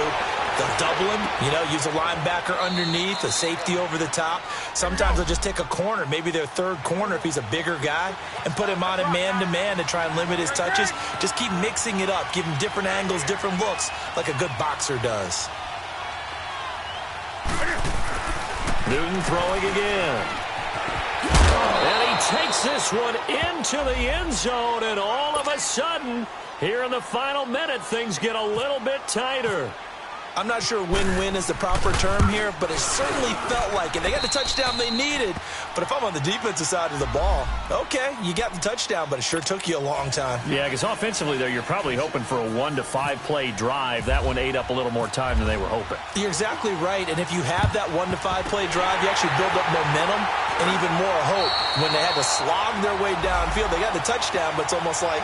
they'll double him, use a linebacker underneath, a safety over the top. Sometimes they'll just take a corner, maybe their 3rd corner if he's a bigger guy, and put him on a man-to-man to try and limit his touches. Just keep mixing it up, give him different angles, different looks, like a good boxer does. Newton throwing again. And he takes this one into the end zone, and all of a sudden, here in the final minute, things get a little bit tighter. I'm not sure win-win is the proper term here, but it certainly felt like it. They got the touchdown they needed, but if I'm on the defensive side of the ball, okay, you got the touchdown, but it sure took you a long time. Yeah, because offensively there, you're probably hoping for a 1 to 5 play drive. That one ate up a little more time than they were hoping. You're exactly right, and if you have that 1 to 5 play drive, you actually build up momentum and even more hope. When they had to slog their way downfield, they got the touchdown, but it's almost like,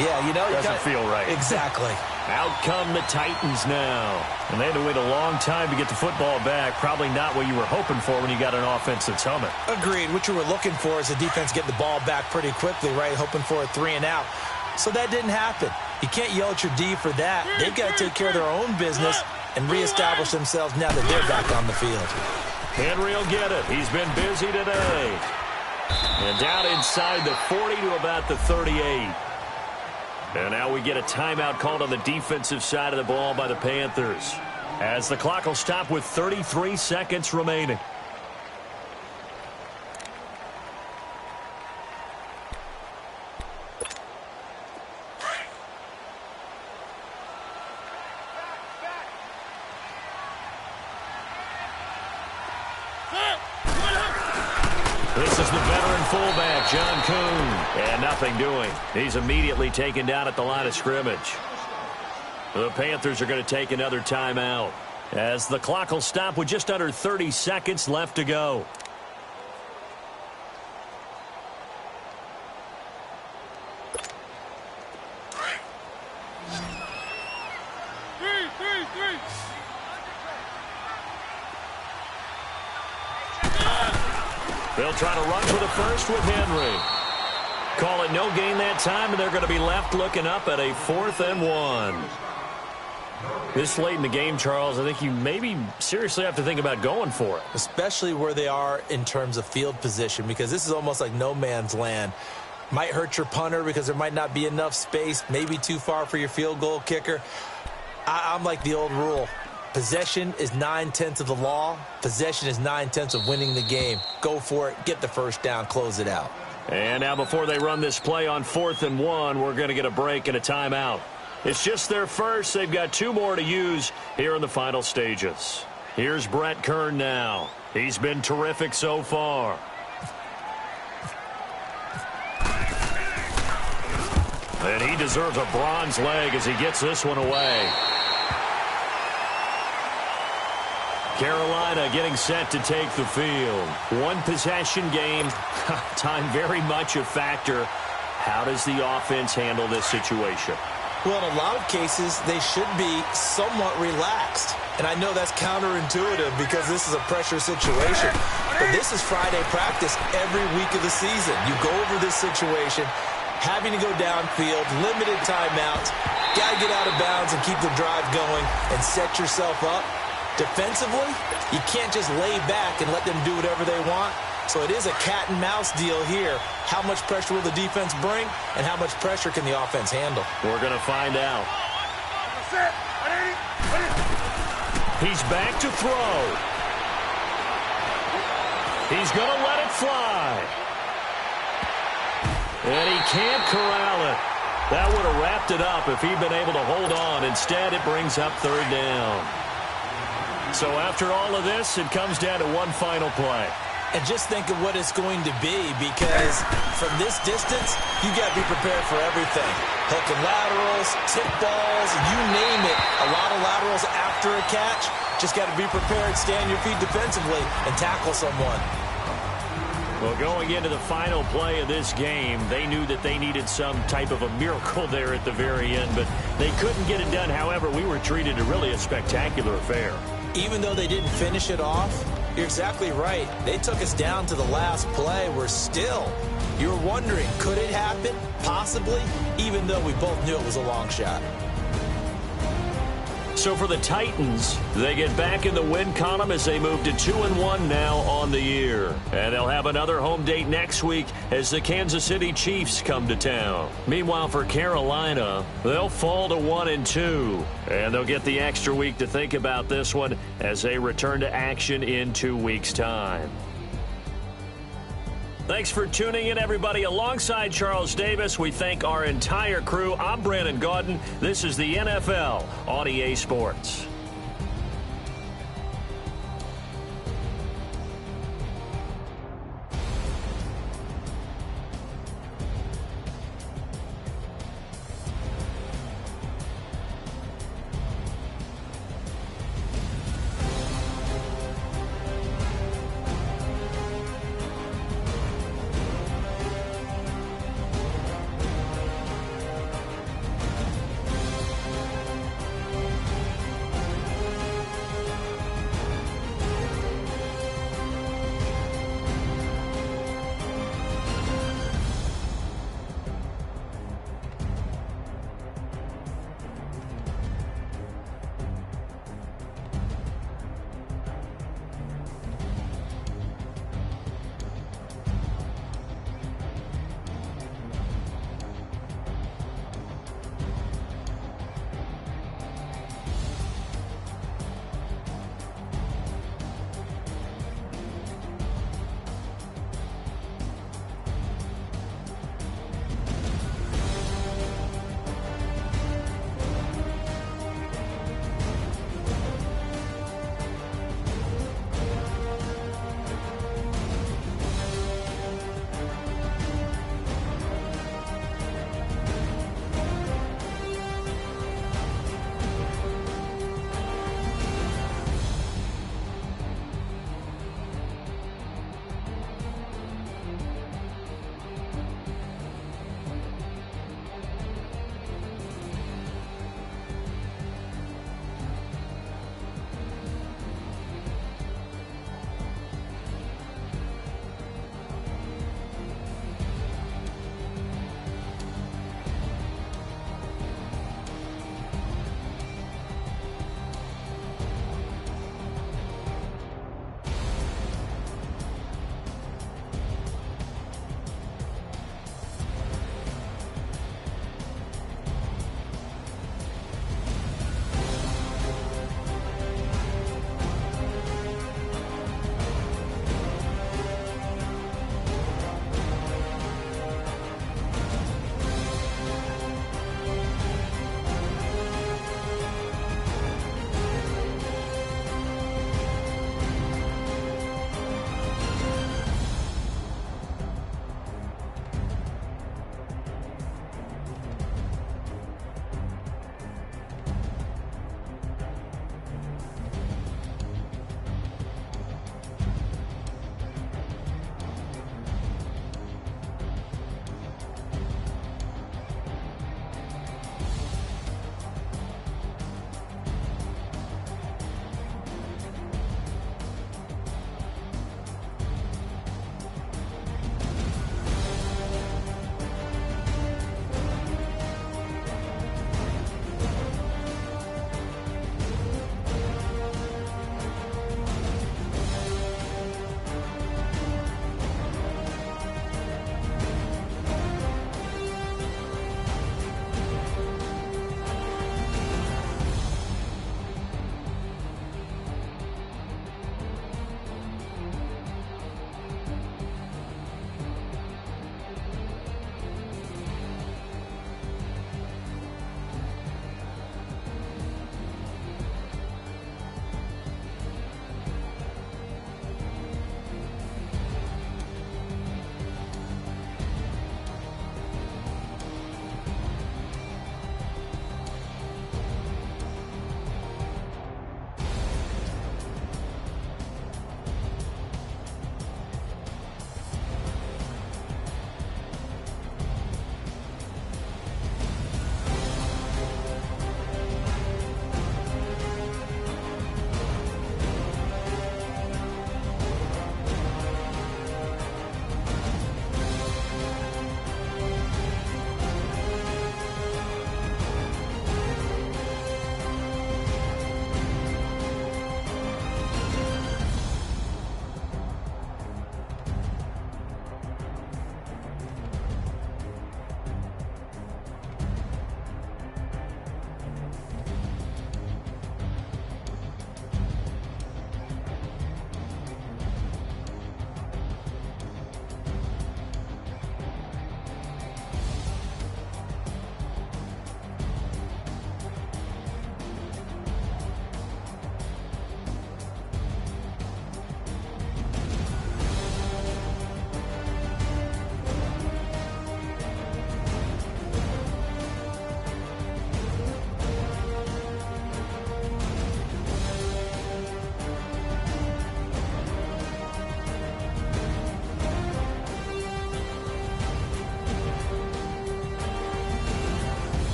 yeah, you know. Doesn't feel right. Exactly. Out come the Titans now. And they had to wait a long time to get the football back. Probably not what you were hoping for when you got an offense that's humming. Agreed. What you were looking for is the defense get the ball back pretty quickly, right? Hoping for a 3 and out. So that didn't happen. You can't yell at your D for that. They've got to take care of their own business and reestablish themselves now that they're back on the field. Henry will get it. He's been busy today. And down inside the 40 to about the 38. And now we get a timeout called on the defensive side of the ball by the Panthers, as the clock will stop with 33 seconds remaining. This is the veteran fullback, John Kuhn, and nothing doing. He's immediately taken down at the line of scrimmage. The Panthers are going to take another timeout, as the clock will stop with just under 30 seconds left to go. They'll try to run for the first with Henry. Call it no gain that time, and they're going to be left looking up at a 4th and 1. This late in the game, Charles, I think you maybe seriously have to think about going for it. Especially where they are in terms of field position, because this is almost like no man's land. Might hurt your punter because there might not be enough space, maybe too far for your field goal kicker. I'm like the old rule. Possession is 9/10 of the law. Possession is 9/10 of winning the game. Go for it. Get the first down. Close it out. And now before they run this play on 4th and 1, we're going to get a break and a timeout. It's just their first. They've got 2 more to use here in the final stages. Here's Brett Kern now. He's been terrific so far. And he deserves a bronze leg as he gets this one away. Carolina getting set to take the field. 1 possession game. Time very much a factor. How does the offense handle this situation? Well, in a lot of cases, they should be somewhat relaxed. And I know that's counterintuitive because this is a pressure situation. But this is Friday practice every week of the season. You go over this situation, having to go downfield, limited timeouts, got to get out of bounds and keep the drive going and set yourself up. Defensively, you can't just lay back and let them do whatever they want. So it is a cat and mouse deal here. How much pressure will the defense bring, and how much pressure can the offense handle? We're going to find out. He's back to throw. He's going to let it fly. And he can't corral it. That would have wrapped it up if he'd been able to hold on. Instead, it brings up 3rd down. So after all of this, it comes down to one final play. And just think of what it's going to be, because from this distance, you got to be prepared for everything. Hook and laterals, tip balls, you name it. A lot of laterals after a catch. Just got to be prepared, stay on your feet defensively, and tackle someone. Well, going into the final play of this game, they knew that they needed some type of a miracle there at the very end, but they couldn't get it done. However, we were treated to really a spectacular affair. Even though they didn't finish it off, you're exactly right. They took us down to the last play. We're still, you're wondering, could it happen? Possibly, even though we both knew it was a long shot. So for the Titans, they get back in the win column as they move to 2-1 now on the year. And they'll have another home date next week as the Kansas City Chiefs come to town. Meanwhile, for Carolina, they'll fall to 1-2. And they'll get the extra week to think about this one as they return to action in 2 weeks' time. Thanks for tuning in, everybody. Alongside Charles Davis, we thank our entire crew. I'm Brandon Gaudin. This is the NFL on EA Sports.